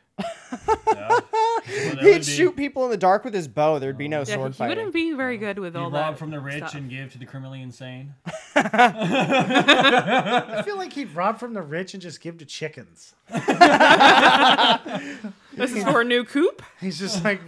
He'd shoot people in the dark with his bow. There'd be no Yeah, sword he fighting. wouldn't be very good with You all rob that. from the rich stuff. and give to the criminally insane. I feel like he'd rob from the rich and just give to chickens. This is for a new coop. He's just like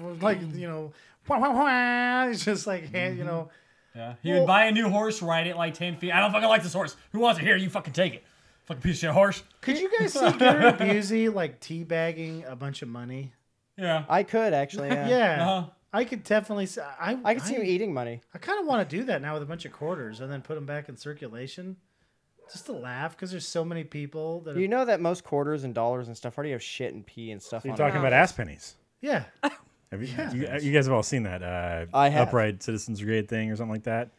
you know, wah, wah, wah. He's just like you know. Yeah. He would buy a new horse, ride it like 10 feet. I don't fucking like this horse. Who wants it? Here, you fucking take it. Fucking piece of shit horse. Could you guys see Gary Busey like teabagging a bunch of money? Yeah. I could actually. Yeah. Yeah, Uh-huh. I could definitely. I could see him eating money. I kind of want to do that now with a bunch of quarters and then put them back in circulation, just to laugh because there's so many people that. You know that most quarters and dollars and stuff already have shit and pee and stuff You're on talking it. about ass pennies. Yeah. Have you guys have all seen that I have. Upright Citizens Brigade thing or something like that?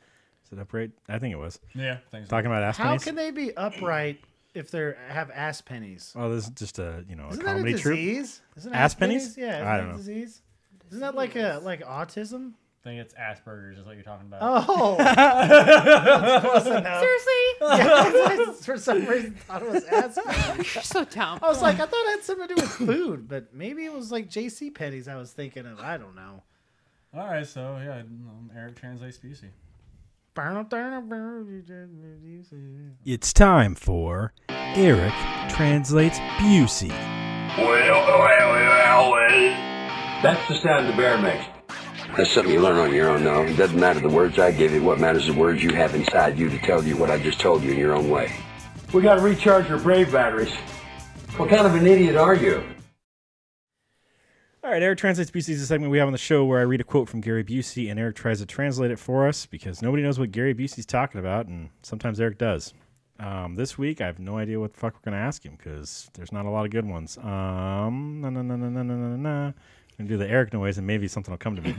Is it Upright? I think it was. Yeah. Thanks. Talking about ass How pennies. can they be upright if they have ass pennies? Oh, this is just a a Isn't that a comedy troupe. disease? Isn't Ass pennies? Yeah, isn't I that don't a know. disease? Isn't that like autism? I think it's Asperger's is what you're talking about. Oh, that's close enough. Seriously? Yeah, for some reason thought it was ass pennies. You're so dumb. I was like, I thought it had something to do with food, but maybe it was like J.C. Penney's I was thinking of. I don't know. All right, so yeah, Eric translates Busey. It's time for Eric Translates Busey. Well. That's the sound the bear makes. That's something you learn on your own, though. It doesn't matter the words I give you. What matters is the words you have inside you to tell you what I just told you in your own way. We gotta recharge our brave batteries. What kind of an idiot are you? All right, Eric Translates Busey is a segment we have on the show where I read a quote from Gary Busey and Eric tries to translate it for us because nobody knows what Gary Busey's talking about, and sometimes Eric does. This week, I have no idea what the fuck we're going to ask him because there's not a lot of good ones. I'm going to do the Eric noise and maybe something will come to me.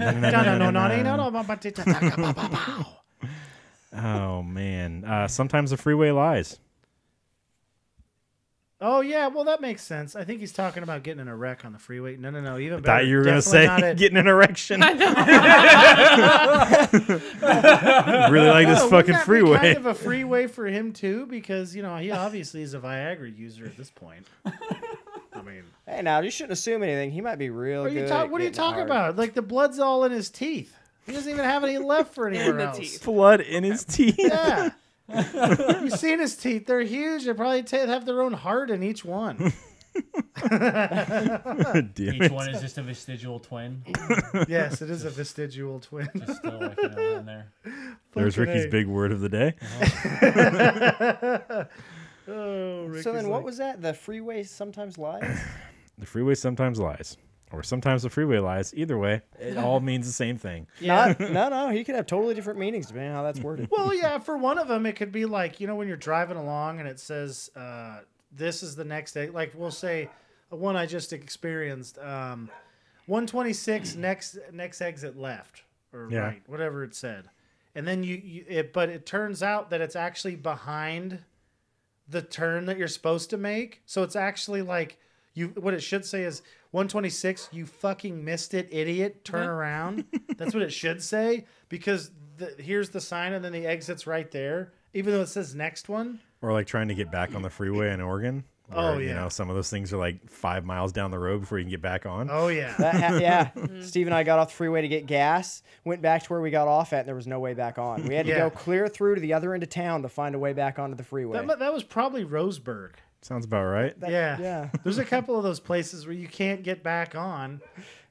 Oh, man. Sometimes the freeway lies. Oh yeah, well that makes sense. I think he's talking about getting in a wreck on the freeway. No, even I better. thought you were going to Definitely say not it. getting an erection. Really like this Oh, wouldn't fucking that be freeway. kind of a freeway for him too, because he obviously is a Viagra user at this point. I mean, Hey, now you shouldn't assume anything. He might be real good. what are you talking about? Like the blood's all in his teeth. He doesn't even have any left for anywhere the else. teeth. Blood in his teeth. Yeah. You've seen his teeth. They're huge. They probably have their own heart in each one. Damn Each it. one is just a vestigial twin. Yes, it is a vestigial twin. Just still like, in there. There's Fucking Ricky's A. big word of the day. Oh, Rick So is then, what like- was that? The freeway sometimes lies. The freeway sometimes lies. Or sometimes the freeway lies. Either way, it all means the same thing. No. He could have totally different meanings depending on how that's worded. Well, yeah, for one of them, it could be like, when you're driving along and it says, this is the next day. Like, we'll say, one I just experienced, 126 next exit left or Yeah. right, whatever it said. And then but it turns out that it's actually behind the turn that you're supposed to make. So it's actually like, what it should say is 126, you fucking missed it, idiot. Turn around. That's what it should say, because here's the sign and then the exit's right there, even though it says next one. Or like trying to get back on the freeway in Oregon. Where, Oh, yeah. some of those things are like 5 miles down the road before you can get back on. Oh, yeah. Yeah. Steve and I got off the freeway to get gas, went back to where we got off at, and there was no way back on. We had to Yeah. go clear through to the other end of town to find a way back onto the freeway. That was probably Roseburg. Sounds about right. Yeah. There's a couple of those places where you can't get back on,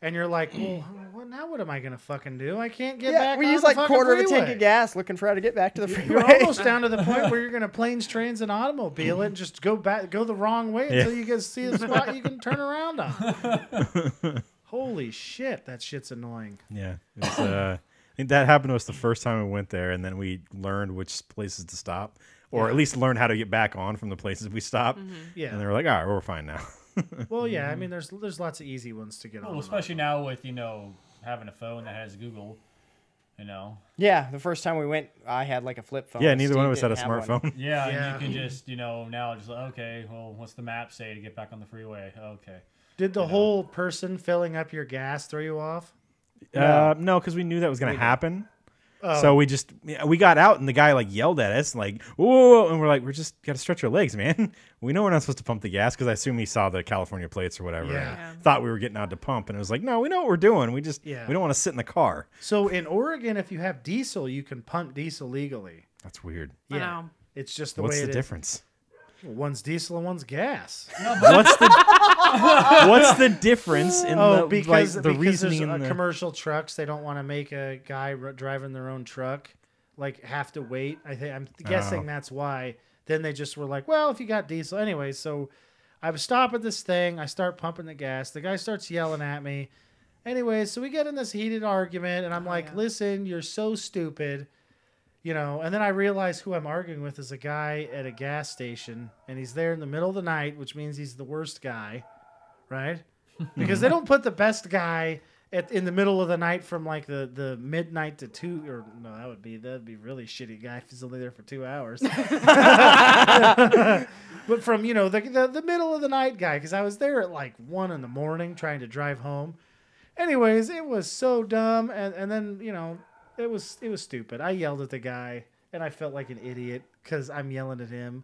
and you're like, well, now what am I gonna fucking do? I can't get back. We on use the like fucking quarter of a freeway. tank of gas looking for how to get back to the freeway. You're almost down to the point where you're gonna planes, trains, and automobile it, and just go the wrong way until you get to see a spot you can turn around on. Holy shit, that shit's annoying. Yeah. It was, I think that happened to us the first time we went there, and then we learned which places to stop, or at least learn how to get back on from the places we stopped. Yeah. And they were like, all right, we're fine now. Well, yeah. I mean, there's lots of easy ones to get on. Well, especially now with having a phone that has Google. Yeah, the first time we went, I had like a flip phone. Yeah, neither one of us Steve had a didn't have one. smartphone. Yeah, Yeah. and you can just now just like, okay, well, what's the map say to get back on the freeway? Okay. Did the whole person filling up your gas throw you off? No, because we knew that was going to happen. So we got out, and the guy like yelled at us like, whoa, and we're like, we're just got to stretch our legs, man. We know we're not supposed to pump the gas, because I assume he saw the California plates or whatever. Yeah. And thought we were getting out to pump, and it was like, no, we know what we're doing. We just we don't want to sit in the car. So in Oregon, if you have diesel, you can pump diesel legally. That's weird. I know. It's just the What's way the it difference? is. One's diesel and one's gas. What's the difference in the because reasoning there's, in the commercial trucks, they don't want to make a guy driving their own truck like have to wait. I'm guessing that's why. Then they just were like, well, if you got diesel anyway. So I stop at this thing. I start pumping the gas. The guy starts yelling at me. Anyway, so we get in this heated argument, and I'm like, listen, you're so stupid. And then I realize who I'm arguing with is a guy at a gas station, and he's there in the middle of the night, which means he's the worst guy, right? Because they don't put the best guy in the middle of the night from like the midnight to 2, or no, that'd be really shitty guy if he's only there for 2 hours. But from the middle of the night guy, because I was there at like 1 in the morning trying to drive home. Anyways, it was so dumb, and then it was stupid. I yelled at the guy, and I felt like an idiot because I'm yelling at him.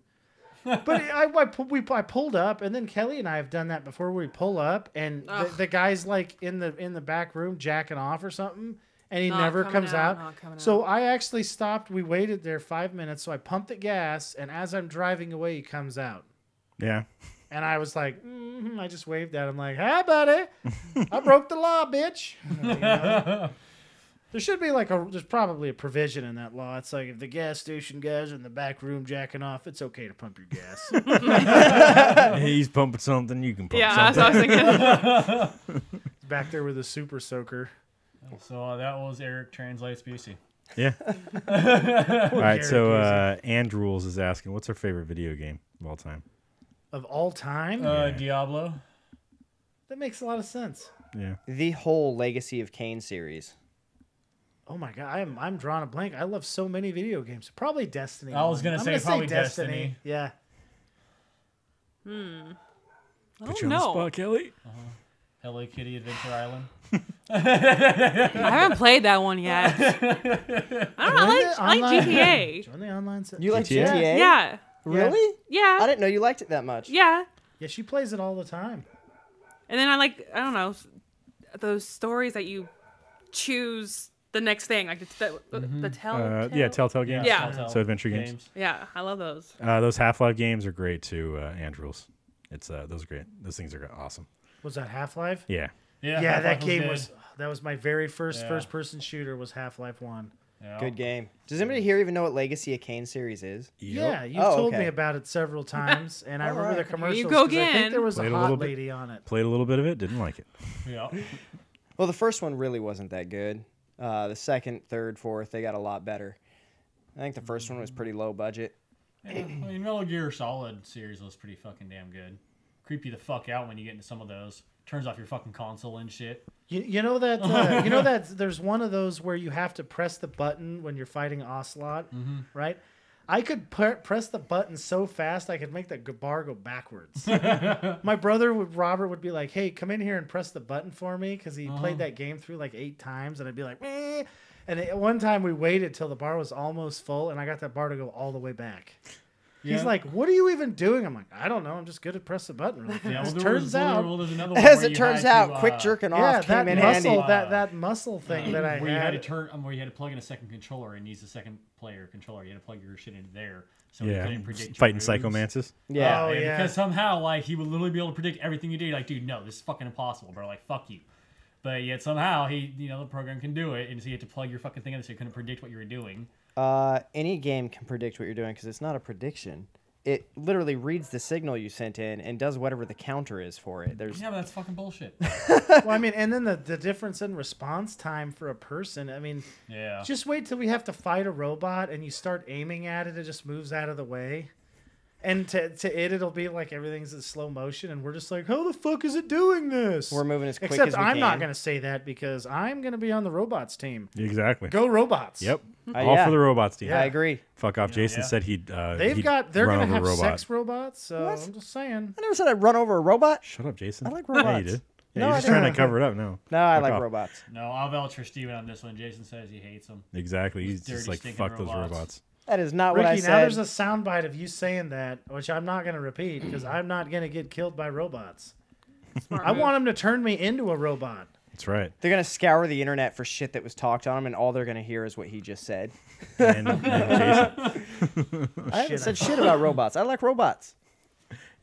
But I pulled up, and then Kelly and I have done that before. Where we pull up, and the guy's like in the back room jacking off or something, and he never comes out. So I actually stopped. We waited there 5 minutes, so I pumped the gas, and as I'm driving away, he comes out. Yeah. And I was like, I just waved at him like, "Hi, buddy, I broke the law, bitch." There should be there's probably a provision in that law. It's like if the gas station guys are in the back room jacking off, it's okay to pump your gas. He's pumping something, you can pump Yeah, something. that's what I was thinking. He's back there with a super soaker. So that was Eric Translates BC. Yeah. All right, so Andrules is asking, what's our favorite video game of all time? Of all time? Diablo. That makes a lot of sense. Yeah. The whole Legacy of Kain series. Oh my god, I'm drawing a blank. I love so many video games. Probably Destiny. I was gonna say probably Destiny. Destiny. Yeah. I Put don't you on the know. spot, Kelly. Hello Kitty Adventure Island. I haven't played that one yet. I don't know. I like GTA. Join the online set. You like GTA? GTA? Yeah. Really? Yeah. I didn't know you liked it that much. Yeah. Yeah, she plays it all the time. And then I don't know, those stories that you choose the next thing, like the Telltale. Yeah, Telltale games. Yeah. Telltale So adventure games. Yeah, I love those. Those Half-Life games are great too, Andrules. It's those are great. Those things are awesome. Was that Half-Life? Yeah. Yeah, Half-Life that game good. that was my very first Yeah. first-person shooter was Half-Life 1. Yeah. Good game. Does anybody here even know what Legacy of Kain series is? Yeah, you've Oh, told okay. me about it several times, and I remember the commercials. you go 'cause I think again. there was Played a a little hot bit. lady on it. Played a little bit of it, didn't like it. Yeah. Well, the first one really wasn't that good. The second, third, fourth, they got a lot better. I think the first one was pretty low budget. I mean, Metal Gear Solid series was pretty fucking damn good. Creep you the fuck out when you get into some of those. Turns off your fucking console and shit. You know that there's one of those where you have to press the button when you're fighting Ocelot, right? I could press the button so fast I could make the bar go backwards. My brother Robert would be like, "Hey, come in here and press the button for me," because he played that game through like 8 times, and I'd be like, "Meh." And one time we waited till the bar was almost full, and I got that bar to go all the way back. He's like, "What are you even doing?" I'm like, "I don't know. I'm just good at press the button." Really Yeah, fast." well, Turns out, there's another one As where it you turns had out, to, quick jerking yeah, off that came in muscle, handy. that muscle thing that I where you had. had to turn, where you had to plug in a second controller and use the second player controller. You had to plug your shit into there, so you Yeah, couldn't predict your fighting moves. psychomances. Yeah. Oh, yeah. Because somehow, like, he would literally be able to predict everything you do. You're like, dude, no, this is fucking impossible, bro. Like, fuck you. But yet somehow the program can do it, and so you had to plug your fucking thing in so you couldn't predict what you were doing. Any game can predict what you're doing because it's not a prediction. It literally reads the signal you sent in and does whatever the counter is for it. There's Yeah, but that's fucking bullshit. Well, I mean, and then the difference in response time for a person. I mean, Yeah. just wait till we have to fight a robot and you start aiming at it, it just moves out of the way. And to it'll be like everything's in slow motion, and we're just like, how the fuck is it doing this? We're moving as quick Except as we I'm not can. going to say that because I'm going to be on the robots team. Exactly. Go robots. Yep. All yeah. for the robots team. I agree. Fuck off. Jason Yeah. said They're he'd going to run over a have robot. sex robots, so What? I'm just saying. I never said I'd run over a robot. Shut up, Jason. I like Yeah, you robots. did. Yeah, No, you're I just trying to don't. cover it up. No. No, I Fuck like off. robots. No, I'll vouch for Steven on this one. Jason says he hates them. Exactly. He's Dirty, just like, stinking fuck those robots. robots. That is not what I Ricky, now there's said. a soundbite of you saying that, which I'm not going to repeat because I'm not going to get killed by robots. Smart I move. want them to turn me into a robot. That's right. They're gonna scour the internet for shit that was talked on them, and all they're gonna hear is what he just said. And Jason. I haven't said shit about robots. I like robots.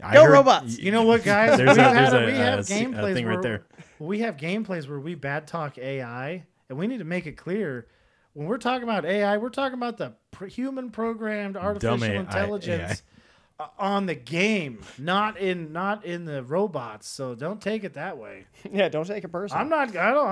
I Go heard- robots! You know what, guys? There's we a- have there's a gameplays thing right where there. we have gameplays where we bad talk AI, and we need to make it clear when we're talking about AI, we're talking about the human programmed artificial AI. intelligence on the game, not in the robots. So don't take it that way. Yeah, don't take it personal. I'm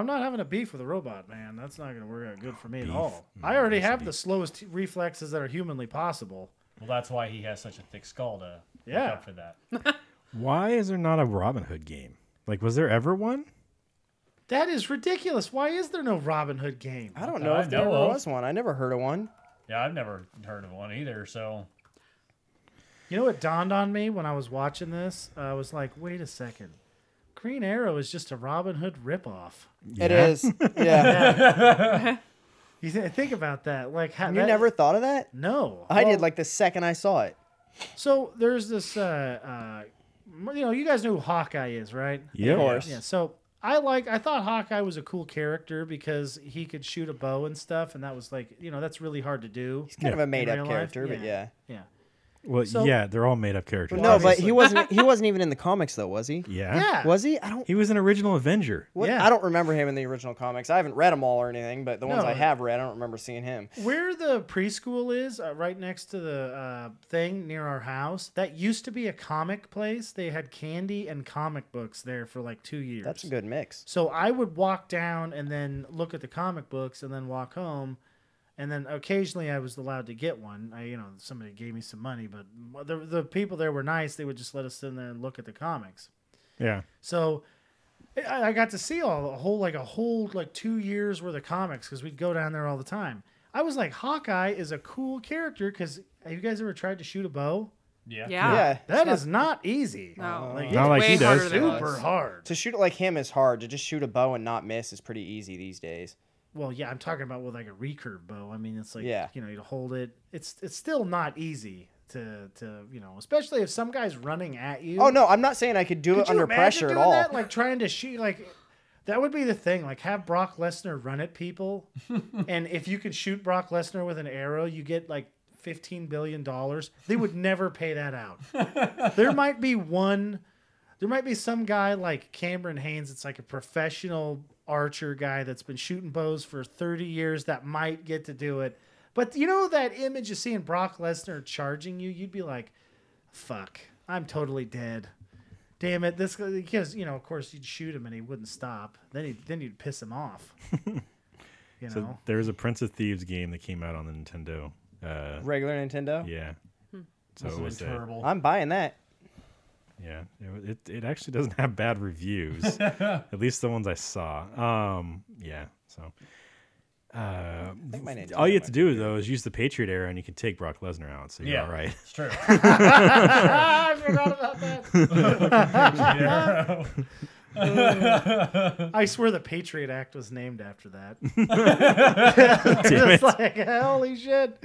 not having a beef with a robot, man. That's not going to work out good for me at all. No, I already that's have a the slowest reflexes that are humanly possible. Well, that's why he has such a thick skull to make Yeah. up for that. Why is there not a Robin Hood game? Like, was there ever one? That is ridiculous. Why is there no Robin Hood game? I don't That know I if there know ever of. was one. I never heard of one. Yeah, I've never heard of one either. So You know what dawned on me when I was watching this? I was like, wait a second. Green Arrow is just a Robin Hood ripoff. It is. Yeah. You think about that. Like, how, You that- never thought of that? No. I Well, did like the second I saw it. So there's this, you guys know who Hawkeye is, right? Yeah. Of course. Yeah. So I thought Hawkeye was a cool character because he could shoot a bow and stuff, and that was like, that's really hard to do. He's kind of a made In up real life? character, but yeah. Yeah. Well, So- yeah, they're all made up characters. No, but obviously. he wasn't even in the comics though, was he? Yeah. Yeah. Was he? I don't. He was an original Avenger. What, Yeah. I don't remember him in the original comics. I haven't read them all or anything, but the ones No. I have read, I don't remember seeing him. Where the preschool is, right next to the thing near our house, that used to be a comic place. They had candy and comic books there for like 2 years. That's a good mix. So I would walk down and then look at the comic books and then walk home. And then occasionally I was allowed to get one. Somebody gave me some money, but the people there were nice. They would just let us sit in there and look at the comics. Yeah. So I got to see a whole 2 years worth of comics because we'd go down there all the time. I was like, Hawkeye is a cool character because have you guys ever tried to shoot a bow? yeah. Yeah. That is not easy. No. Like, Not it's like way he does. harder than it super was. hard. To shoot it like him is hard. To just shoot a bow and not miss is pretty easy these days. Well, yeah, I'm talking about with like a recurve bow. I mean, it's like, Yeah. you hold it. It's still not easy to especially if some guy's running at you. Oh no, I'm not saying I could do Could it you under imagine pressure at doing all. that? Like trying to shoot, like that would be the thing. Like have Brock Lesnar run at people, and if you could shoot Brock Lesnar with an arrow, you get like $15 billion. They would never pay that out. There might be some guy like Cameron Haynes. It's like a professional archer guy that's been shooting bows for 30 years that might get to do it. But that image of seeing Brock Lesnar charging you, you'd be like, fuck, I'm totally dead. Damn it. This, because, of course you'd shoot him and he wouldn't stop. Then you'd piss him off. So there's a Prince of Thieves game that came out on the Nintendo. Regular Nintendo. Yeah. So Must it have was been terrible. I'm buying that. Yeah, it actually doesn't have bad reviews. At least the ones I saw. Yeah, so think my Nintendo all you have might to be do though is use the Patriot arrow and you can take Brock Lesnar out. So you're Yeah. all right. It's true. I forgot about that. I swear the Patriot Act was named after that. Damn It's it. like, holy shit.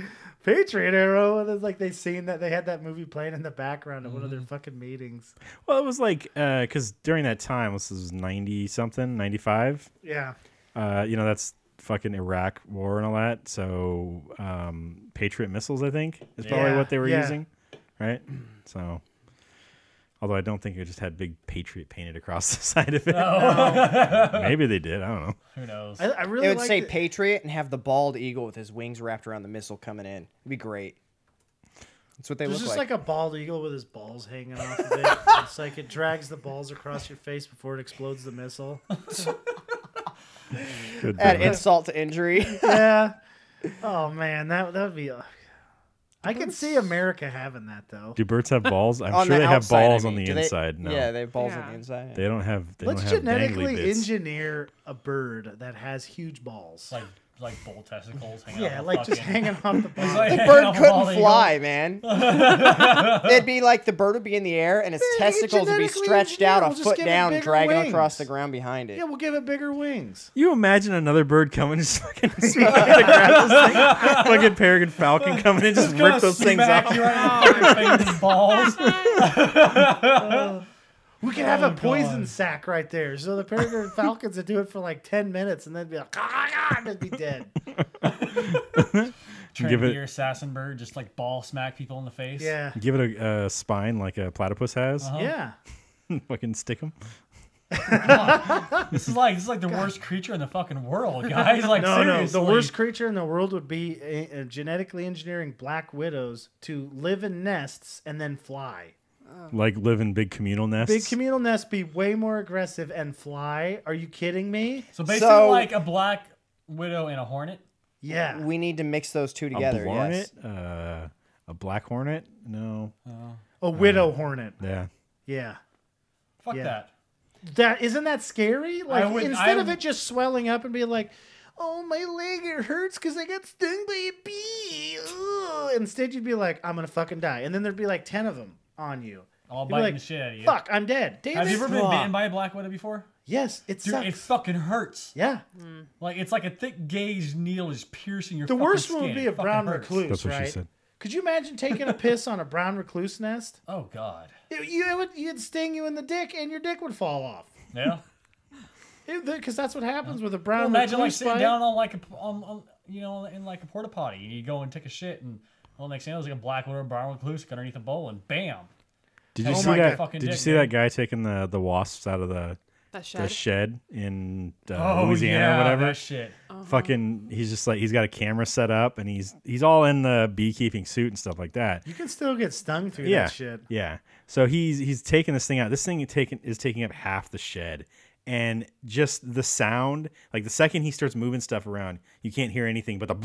Patriot Arrow. And it's like they seen that they had that movie playing in the background of one of their fucking meetings. Well, it was like because during that time, this was 90 something, 95. Yeah. That's fucking Iraq war and all that. So Patriot missiles, I think, is probably what they were using, right? So, although I don't think it just had big Patriot painted across the side of it. No. Maybe they did. I don't know. Who knows? I really It would liked say it. Patriot and have the bald eagle with his wings wrapped around the missile coming in. It'd be great. That's what they There's look just like. like a bald eagle with his balls hanging off of it. It's like it drags the balls across your face before it explodes the missile. Good Add memory. insult to injury. Yeah. Oh man, that would be. I could see America having that though. Do birds have balls? I'm On sure the they have outside, I balls on mean. the Do they- inside. No, Yeah, they have balls Yeah. on the inside. they don't have. They Let's don't have genetically dangly bits. engineer a bird that has huge balls. Like bull testicles hanging Yeah, out like just hanging off the ball. like- The hanging bird off a couldn't bald eagle. fly, man. It'd be like the bird would be in the air and its Yeah, you testicles would be genetically stretched engineer. out We'll a just foot give it down, bigger dragging wings. across the ground behind it. Yeah, we'll give it bigger wings. You imagine another bird coming and just fucking sweeping to grab this thing? Fucking peregrine falcon coming in, just rip those things Smack off. you right in the fingers, balls. We could have a Oh, poison God. sack right there. So the peregrine falcons would do it for like 10 minutes and then be like, and they'd be dead. Train Give it- your assassin bird, just like ball smack people in the face. Yeah. Give it a spine like a platypus has. Uh-huh. Yeah. Fucking stick them. This is like the worst creature in the fucking world, guys. Like No, seriously. the worst creature in the world would be genetically engineering black widows to live in nests and then fly. Like live in big communal nests. Big communal nests be way more aggressive and fly. Are you kidding me? So basically, So- like a black widow and a hornet. Yeah. We need to mix those two A together. hornet? Yes. A black hornet? No. A widow hornet. Yeah. Yeah. Fuck Yeah. that. That isn't that scary? Like would- instead I of would- it just swelling up and being like, "Oh, my leg it hurts because I got stung by a bee." Ugh. Instead, you'd be like, "I'm gonna fucking die," and then there'd be like 10 of them on you. All You'd be biting like, the shit out of you. Fuck, I'm dead. Damn Have it. you ever been bitten by a black widow before? Yes, it Dude, sucks. it fucking hurts. Yeah. Like it's like a thick gauge needle is piercing your. The fucking worst one would skin. be It a fucking brown hurts. recluse, That's what she right? said. Could you imagine taking a piss on a brown recluse nest? Oh god. You'd sting you in the dick, and your dick would fall off. Yeah. Because that's what happens with a Well, brown imagine like recluse sitting bite. down on like in like a porta potty. You go and take a shit, and well, next thing you know, there's like a black widow, brown recluse underneath a bowl, and bam. Did you Oh see my that? God. Fucking Did you dick, see dude. that guy taking the wasps out of the That shed. shed in Oh Louisiana yeah, or whatever? that shit. Fucking, he's just like he's got a camera set up and he's all in the beekeeping suit and stuff like that. You can still get stung through Yeah, that shit. yeah. So he's taking this thing out. This thing is taking up half the shed, and just the sound, like the second he starts moving stuff around, you can't hear anything but the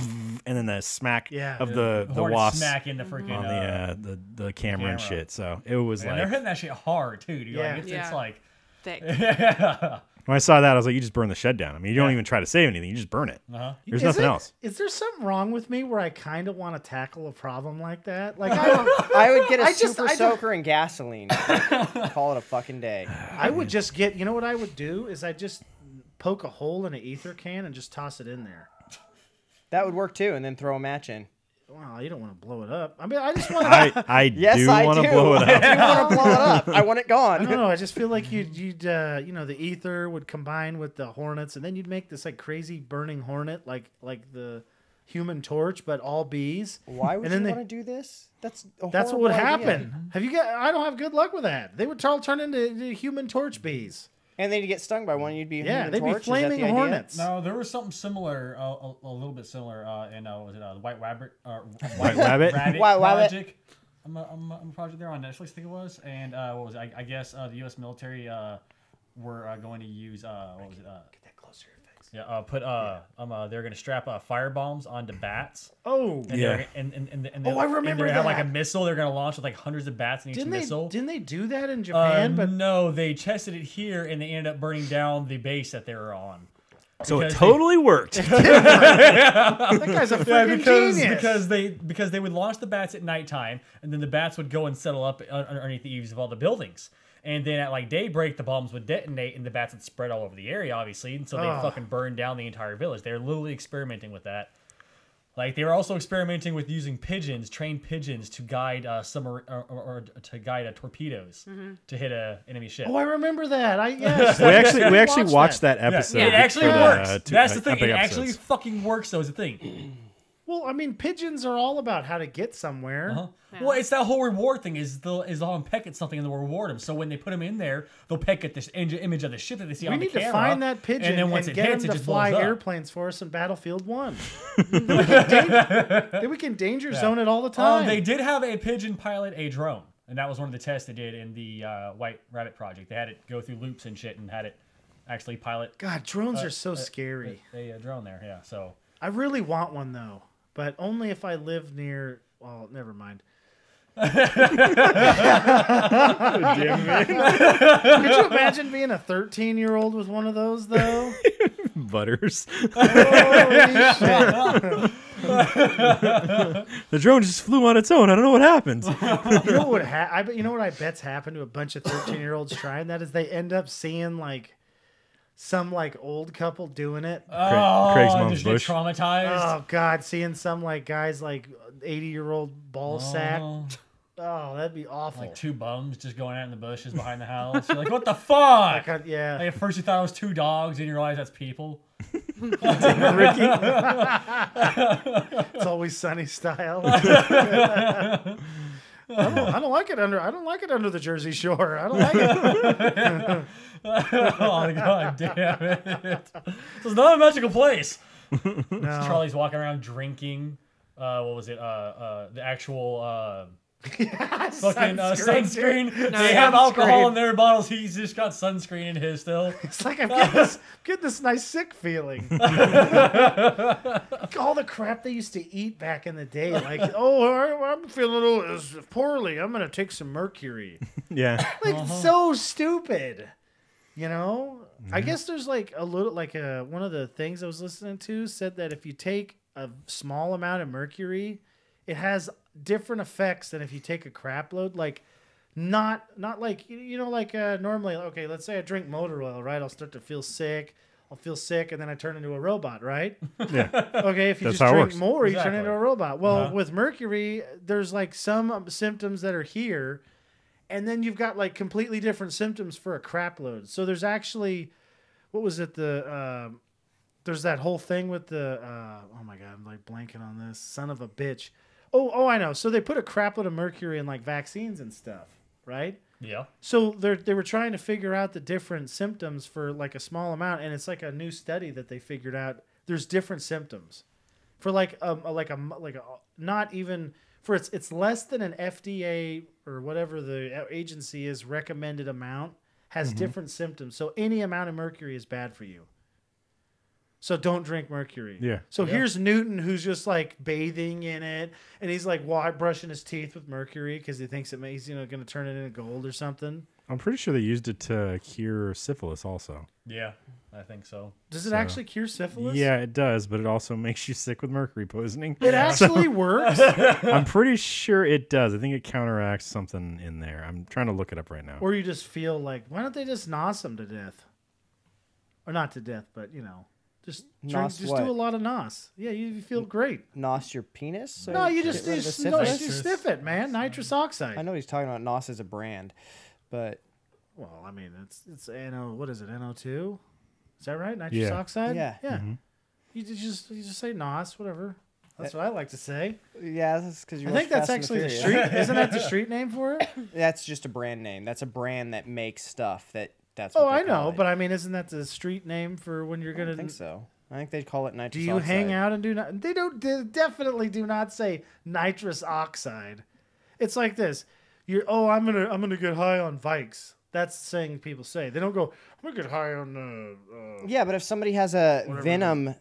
and then the smack Yeah. of the Hornet wasp smack into freaking. on the camera and camera. shit. So it was And they're like hitting that shit hard too, dude. Yeah. Like, it's Yeah. like. Thick. when I saw that, I was like, you just burn the shed down. I mean, you don't even try to save anything. You just burn it. Uh-huh. There's Is nothing it- else. Is there something wrong with me where I kind of want to tackle a problem like that? Like I would get a I just- super I don't- soaker and gasoline. Call it a fucking day. I would just get. You know what I would do is I just poke a hole in an ether can and just toss it in there. That would work too, and then throw a match in. Well, you don't want to blow it up. I mean, I just want to. I Yes, do I want do. to blow it I up. do want to blow it up. I want it I gone. don't know. I just feel like you'd the ether would combine with the hornets, and then you'd make this like crazy burning hornet, like the Human Torch, but all bees. Why would And you then want to do this? That's That's what horrible would idea. happen. Have you got? I don't have good luck with that. They would all turn into Human Torch bees. And then you get stung by one, you'd be a Yeah, Human they'd Torch. be Is that the flaming idea? hornets. No, there was something similar, a little bit similar in was it the White Rabbit? White Rabbit? White Rabbit. Project. I'm a project there on Netflix, I think it was, and what was it? I guess the U.S. military were going to use what was it? Get that closer to your face. Yeah, they're going to strap fire bombs onto bats. Oh, And Yeah. they're- and Oh, I and remember they're gonna have like a that. missile. They're going to launch with like hundreds of bats in each didn't missile. they do that in Japan? But No, they tested it here, and they ended up burning down the base that they were on. So it Because totally worked. that guy's a freaking genius. because they would launch the bats at nighttime, and then the bats would go and settle up underneath the eaves of all the buildings. And then at like daybreak, the bombs would detonate, and the bats would spread all over the area, obviously. And so they Oh. fucking burned down the entire village. They're literally experimenting with that. Like they were also experimenting with using pigeons, trained pigeons, to guide submarine or to guide torpedoes to hit a enemy ship. Oh, I remember that. Yes, we actually watched that episode. It actually for works. the, That's the thing. epic It actually episodes. fucking works. Though is the thing. Well, I mean, pigeons are all about how to get somewhere. Yeah. Well, it's that whole reward thing. Is they'll peck at something and they'll reward them. So when they put them in there, they'll peck at this image of the ship that they see We on the need camera. to find that pigeon and then once it get hits, him it to just fly blows up. airplanes for us in Battlefield 1. Then we can danger zone it all the time. They did have a pigeon pilot a drone, and that was one of the tests they did in the White Rabbit project. They had it go through loops and shit, and had it actually pilot. God, drones are so scary. A drone there, yeah. So I really want one though, but only if I live near. Well, never mind. Could you imagine being a 13-year-old with one of those though? Butters. Holy shit. The drone just flew on its own. I don't know what happened. You know what? You know what I bet's happened to a bunch of 13-year-olds trying that is they end up seeing like some like old couple doing it. Craig's mom's just get bush. traumatized. Oh God, seeing some like guys like 80-year-old ball sack. Oh, that'd be awful. Like two bums just going out in the bushes behind the house. You're like, what the fuck? Yeah. Like, at first you thought it was two dogs, and you realize that's people. Ricky. It's always sunny style. I don't like it under the Jersey Shore. I don't like it. Oh God damn it! It's not a magical place. No. Charlie's walking around drinking. What was it? The actual fucking sunscreen. No, They have alcohol sunscreen. in their bottles. He's just got sunscreen in his still. It's like I'm getting this nice sick feeling. All the crap they used to eat back in the day, like, I'm feeling poorly. I'm gonna take some mercury. Yeah. Like so stupid, you know. I guess there's like a little like one of the things I was listening to said that if you take a small amount of mercury, it has different effects than if you take a crap load. Like not like like normally. Okay, let's say I drink motor oil, right? I'll start to feel sick. I'll feel sick, and then I turn into a robot, right? Yeah. Okay, if you That's just how it drink works. more, you turn Exactly. into a robot. Well, with mercury, there's like some symptoms that are here, and then you've got like completely different symptoms for a crap load. So there's actually, what was it? There's that whole thing with the, oh my God, I'm like blanking on this. Son of a bitch. Oh, I know. So they put a crap load of mercury in like vaccines and stuff, right? Yeah. So they were trying to figure out the different symptoms for like a small amount, and it's like a new study that they figured out. There's different symptoms for like a not even for it's less than an FDA or whatever the agency is recommended amount has different symptoms. So any amount of mercury is bad for you. So don't drink mercury. Yeah. So here's Newton, who's just like bathing in it, and he's like brushing his teeth with mercury because he thinks he's going to turn it into gold or something. I'm pretty sure they used it to cure syphilis also. Yeah, I think so. Does it actually cure syphilis? Yeah, it does, but it also makes you sick with mercury poisoning. It actually works. I'm pretty sure it does. I think it counteracts something in there. I'm trying to look it up right now. Or you just feel like, why don't they just nos them to death? Or not to death, but just Nos do what? a lot of nos. Yeah, you feel great. Nos your penis? So No, you get just rid of the you syphilis? sniff it, man. Nitrous oxide. I know he's talking about Nos as a brand, but Well, I mean, it's NO. What is it? NO2? Is that right? Nitrous Yeah. oxide. Yeah. Yeah. You just say nos, whatever. That's what I like to say. yeah, that's because you. I think that's actually the street. Isn't that the street name for it? That's just a brand name. That's a brand that makes stuff that's. Oh, what they I know, call it. but I mean, isn't that the street name for when you're I gonna? don't think so. I think they'd call it nitrous. Do you oxide. hang out and do not? They don't. They definitely do not say nitrous oxide. It's like this. I'm gonna get high on Vikes. That's the thing people say. They don't go, I'm gonna get high on. Yeah, but if somebody has a Whatever Venom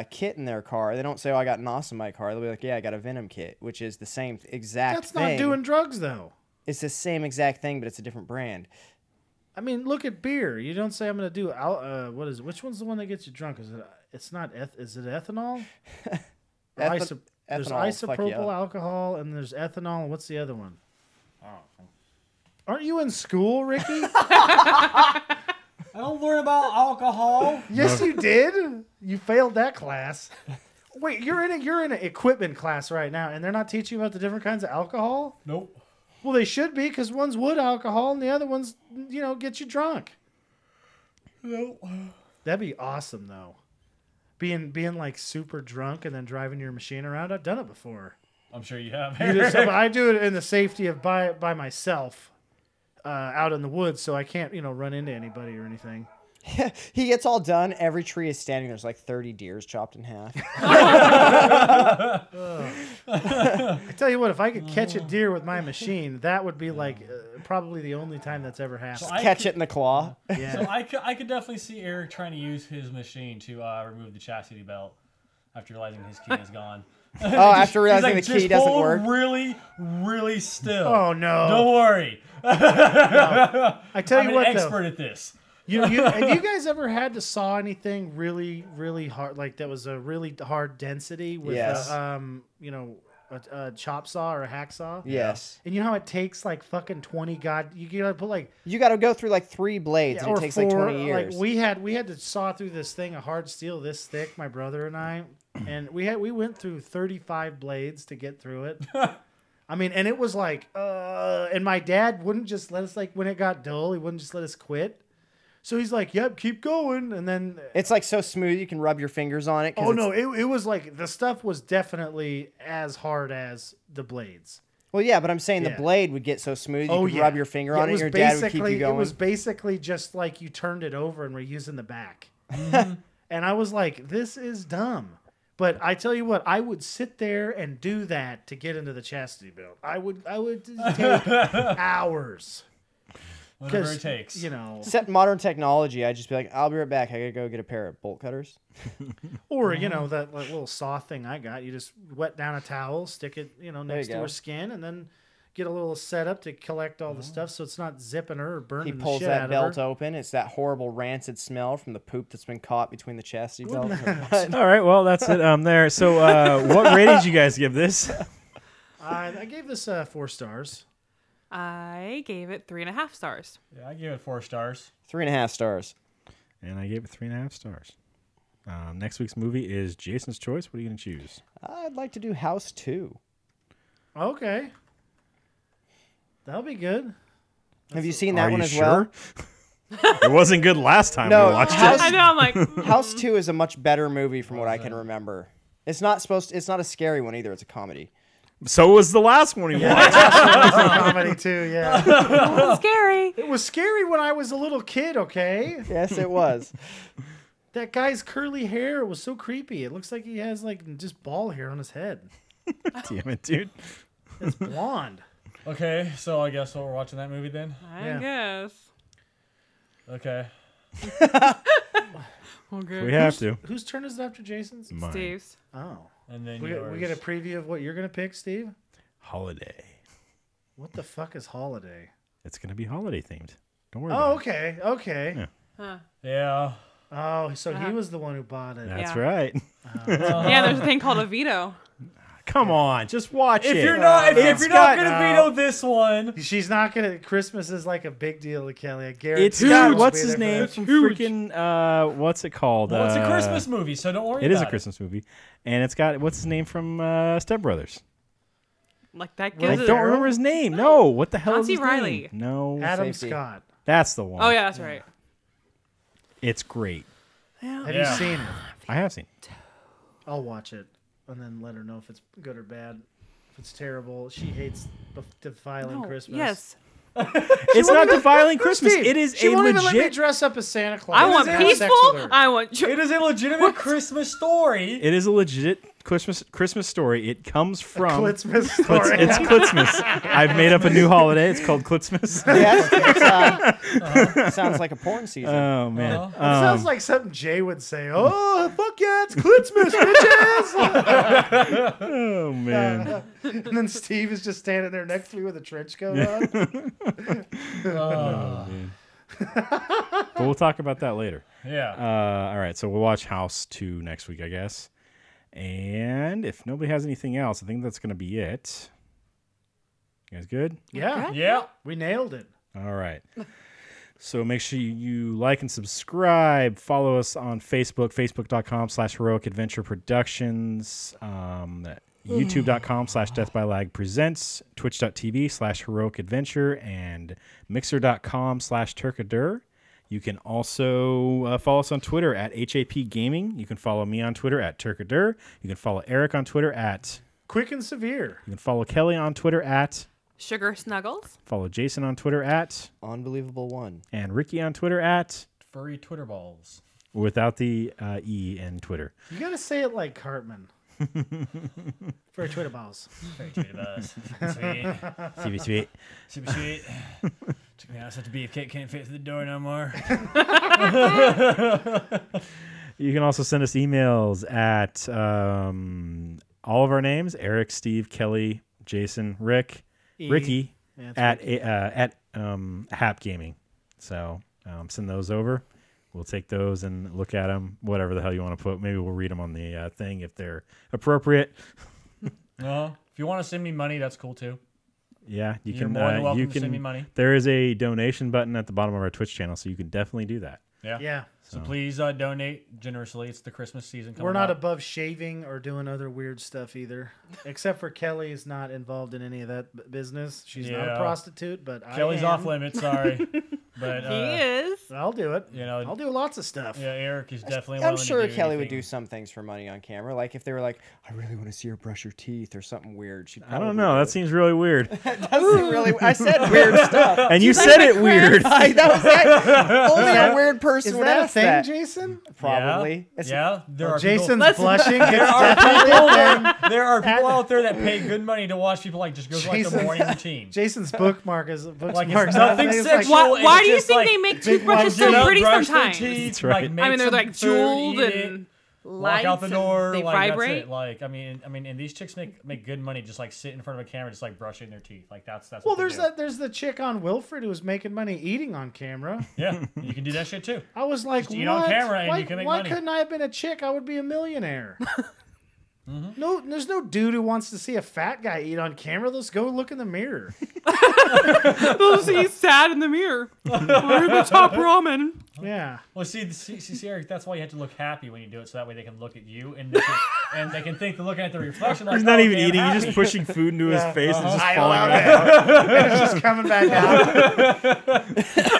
kit in their car, they don't say, "Oh, I got NOS in my car." They'll be like, "Yeah, I got a Venom kit," which is the same exact That's thing. not doing drugs though. It's the same exact thing, but it's a different brand. I mean, look at beer. You don't say I'm gonna do which one's the one that gets you drunk? Is it ethanol? Or there's Ethanol, fuck you isopropyl up. alcohol and there's ethanol. And what's the other one? Aren't you in school, Ricky? I don't learn about alcohol. Yes, you did. You failed that class. Wait, you're in an equipment class right now, and they're not teaching you about the different kinds of alcohol? Nope. Well, they should be, because one's wood alcohol and the other one's, get you drunk. Nope. That'd be awesome, though. Being like super drunk and then driving your machine around. I've done it before. I'm sure you have. I do it in the safety of by myself, out in the woods, so I can't run into anybody or anything. He gets all done. Every tree is standing. There's like 30 deers chopped in half. I tell you what, if I could catch a deer with my machine, that would be like probably the only time that's ever happened. Catch it in the claw. Yeah. So I could definitely see Eric trying to use his machine to remove the chastity belt after realizing his key is gone. Oh, after realizing He's the like, key "Just doesn't hold work. really, really still. Oh no! Don't worry. I tell you I'm what, an expert though. at this. Have you guys ever had to saw anything really, really hard, like that was a really hard density with Yes. a chop saw or a hacksaw? Yes. And you know how it takes like fucking 20 you gotta put like You got to go through like 3 blades, and or it takes 4, like 20 years. Like we had to saw through this thing, a hard steel this thick, my brother and I, and we went through 35 blades to get through it. I mean, and it was like, and my dad wouldn't just let us, like when it got dull, he wouldn't just let us quit. So he's like, "Yep, keep going," and then It's like so smooth you can rub your fingers on it. oh no, it was like the stuff was definitely as hard as the blades. Well, yeah, but I'm saying Yeah. the blade would get so smooth you could rub your finger on it, and your dad would keep you going. It was basically just like you turned it over and were using the back. And I was like, "This is dumb." But I tell you what, I would sit there and do that to get into the chastity belt. I would take hours. Whatever it takes. Set modern technology, I'd just be like, I'll be right back. I gotta go get a pair of bolt cutters. Or, that like, little saw thing I got. You just wet down a towel, stick it, next to her skin, and then get a little setup to collect all the stuff so it's not zipping her or burning He the pulls shit that out belt of her. open. It's that horrible rancid smell from the poop that's been caught between the chastity belt. All right, well, that's it there. So what rating did you guys give this? I gave this 4 stars. I gave it 3.5 stars. Yeah, I gave it 4 stars. 3.5 stars. And I gave it 3.5 stars. Next week's movie is Jason's Choice. What are you going to choose? I'd like to do House 2. Okay. That'll be good. Have you seen that Are one you as sure? It wasn't good last time No, we watched House- it. I know, I'm like, well? House 2 is a much better movie from what I can remember. It's not a scary one either. It's a comedy. So was the last one we watched. It's a comedy too, yeah. that's scary. It was scary when I was a little kid, okay? Yes, it was. That guy's curly hair was so creepy. It looks like he has like just ball hair on his head. Damn it, dude. It's blonde. Okay, so I guess we're watching that movie then. I Yeah. guess. Okay. Okay. We have to. Whose turn is it after Jason's? Mine. Steve's. Oh. And then We yours. get a preview of what you're going to pick, Steve? Holiday. What the fuck is holiday? It's going to be holiday themed. Don't worry Oh, about okay. Okay. Yeah. Huh. Yeah. Oh, so he was the one who bought it. it. That's Yeah. right. Yeah, there's a thing called a veto. Come on, just watch If it. you're not, if you're not gonna no. veto this one, She's not going to. Christmas is like a big deal to Kelly. I guarantee It's got, she'll what's be his there for name that. from freaking, what's it called? well, it's a Christmas movie, so don't worry. It is a about Christmas movie. And it's got, what's his name from Step Brothers? Like that I gives it. don't remember his name. No, what the hell John is C. his Reilly. name? No, Adam Safety. Scott. that's the one. Oh yeah, that's right. It's great. Have Yeah. you seen it? I have seen it. I'll watch it and then let her know if it's good or bad. If it's terrible, she hates defiling No, Christmas. yes. It's not defiling Christmas. Steve, It is she a won't even let me legit. dress up as Santa Claus. I want and have sex peaceful. with her. I want. it is a legitimate Christmas story. It is a legit Christmas story. It comes from. Klitsmas story. It's Klitsmas. I've made up a new holiday. It's called Klitsmas. Yes, sounds like a porn season. Oh man. Uh-huh. It sounds like something Jay would say. Oh, fuck yeah, it's Klitsmas, bitches! Oh man. And then Steve is just standing there next to me with a trench coat on. Oh, man. But we'll talk about that later. Yeah. All right, so we'll watch House 2 next week, I guess. And if nobody has anything else, I think that's going to be it. You guys good? Yeah, Yeah. we nailed it. All right. So make sure you like and subscribe. Follow us on Facebook, facebook.com/Heroic Adventure Productions, youtube.com/Death by Lag Presents, twitch.tv/Heroic Adventure, and mixer.com/Turkadur. You can also follow us on Twitter at HAP Gaming. You can follow me on Twitter at Turkadur. You can follow Eric on Twitter at Quick and Severe. You can follow Kelly on Twitter at Sugar Snuggles. Follow Jason on Twitter at Unbelievable one. and Ricky on Twitter at Furry Twitter balls. without the E in Twitter. You gotta say it like Cartman. For Twitter balls. Furry Twitter balls. Sweet. Super sweet. Super sweet. Took me out such a beefcake, can't fit through the door no more. You can also send us emails at all of our names: Eric, Steve, Kelly, Jason, Ricky, Yeah, at Hap Gaming. So send those over. We'll take those and look at them, whatever the hell you want to put. Maybe we'll read them on the thing if they're appropriate. If you want to send me money, that's cool too. Yeah, you You're can. more than welcome You to can. send me money. There is a donation button at the bottom of our Twitch channel, so you can definitely do that. Yeah. So please donate generously. It's the Christmas season coming We're not up. above shaving or doing other weird stuff either. Except for Kelly is not involved in any of that business. She's not a Yeah. prostitute, but Kelly's I am. off limits, sorry. But He is. I'll do it. You know, I'll do lots of stuff. yeah, Eric is definitely I'm willing sure to do Kelly would anything. do some things for money on camera. Like if they were like, I really want to see her brush her teeth or something weird. She'd I don't know. That seems really weird. Doesn't really. I said weird stuff. And you said it weird. That was that. Only a weird person Is would that a ask thing, that. Jason? Probably. Yeah, It's- yeah, there are Jason's Let's- blushing. There It's are definitely people, a thing. there are people out there that pay good money to watch people like just go through like the Jason's- morning routine. Jason's bookmark is Like bookmark. it's nothing It's sexual. Why, it's why do you just think like they make big toothbrushes ones, get so up, pretty brush their sometimes? teeth, That's right. like, make I mean, they're some like food, jeweled eat it, and walk lights out the door. and they like, vibrate. That's it. Like I mean, and these chicks make good money just like sit in front of a camera, just like brushing their teeth. Like that's. Well, what they there's do. that. There's the chick on Wilfred who was making money eating on camera. Yeah, you can do that shit too. I was like, Just eat what? on camera and why, you can make why money. couldn't I have been a chick? I would be a millionaire. No, there's no dude who wants to see a fat guy eat on camera. Let's go look in the mirror. They'll see sad in the mirror. We're the top ramen. Yeah. Well, see, Eric, that's why you have to look happy when you do it, so that way they can look at you and they can think they're looking at the reflection. Like, He's not oh, even okay, I'm eating. He's happy. just pushing food into his face and just I falling love out. And it's just coming back out.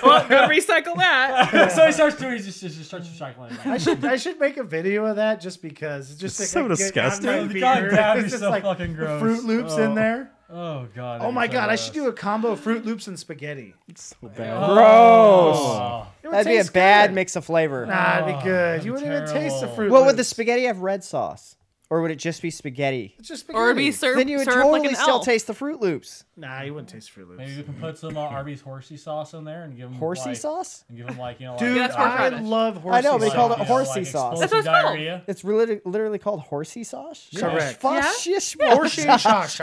Well, gotta recycle that. So he starts doing. He just starts recycling. I should make a video of that just because it's just It's like so a disgusting. Get, Oh, God, that'd be it's just so like fucking gross. Fruit Loops Oh. in there. Oh god. Oh my god, I should do a combo of Fruit Loops and spaghetti. So bad. Gross. Oh. It would That'd be a taste bad good. mix of flavor. Nah, it'd be Oh, good. that'd You be wouldn't even taste the terrible. Fruit Well, Loops. would the spaghetti have red sauce? Or would it just be spaghetti? It's just spaghetti. Or it'd be served, Then you would served totally like an still elf. taste the Fruit Loops. Nah, you wouldn't taste Fruit Loops. Maybe we can put some Arby's horsey sauce in there and give them Horsey like, sauce? and give them like Dude, that's more I radish. love horsey I know, they sauce. called it horsey sauce. That's what it's called. diarrhea. It's literally called horsey sauce? Correct. Fascist Horsey sauce.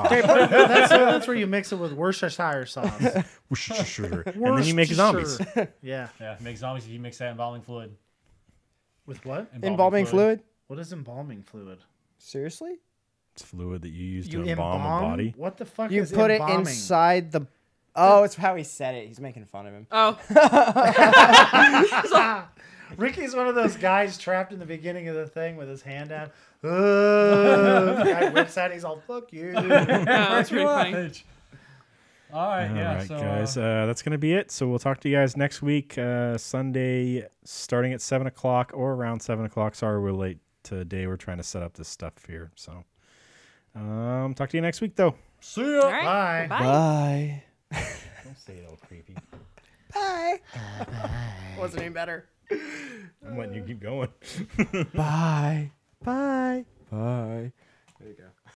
Okay, but that's where you mix it with Worcestershire sauce. And then you make zombies. Yeah. Yeah, make zombies if you mix that embalming fluid. With what? Embalming fluid? What is embalming fluid? Seriously? It's fluid that you use to You embalm a body. What the fuck You is put it embalming? inside the... Oh, it's how he said it. He's making fun of him. Oh, Ricky's one of those guys trapped in the beginning of the thing with his hand out. The guy whips out. He's all, fuck you. yeah, that's pretty funny. All right, All yeah. right, So, guys. That's going to be it. So we'll talk to you guys next week, Sunday, starting at 7 o'clock or around 7 o'clock. Sorry we're late today. We're trying to set up this stuff here. So talk to you next week, though. see ya. All right. Bye. Bye. Don't say it all creepy. Bye. Wasn't any better. I'm letting you keep going. Bye. Bye. Bye.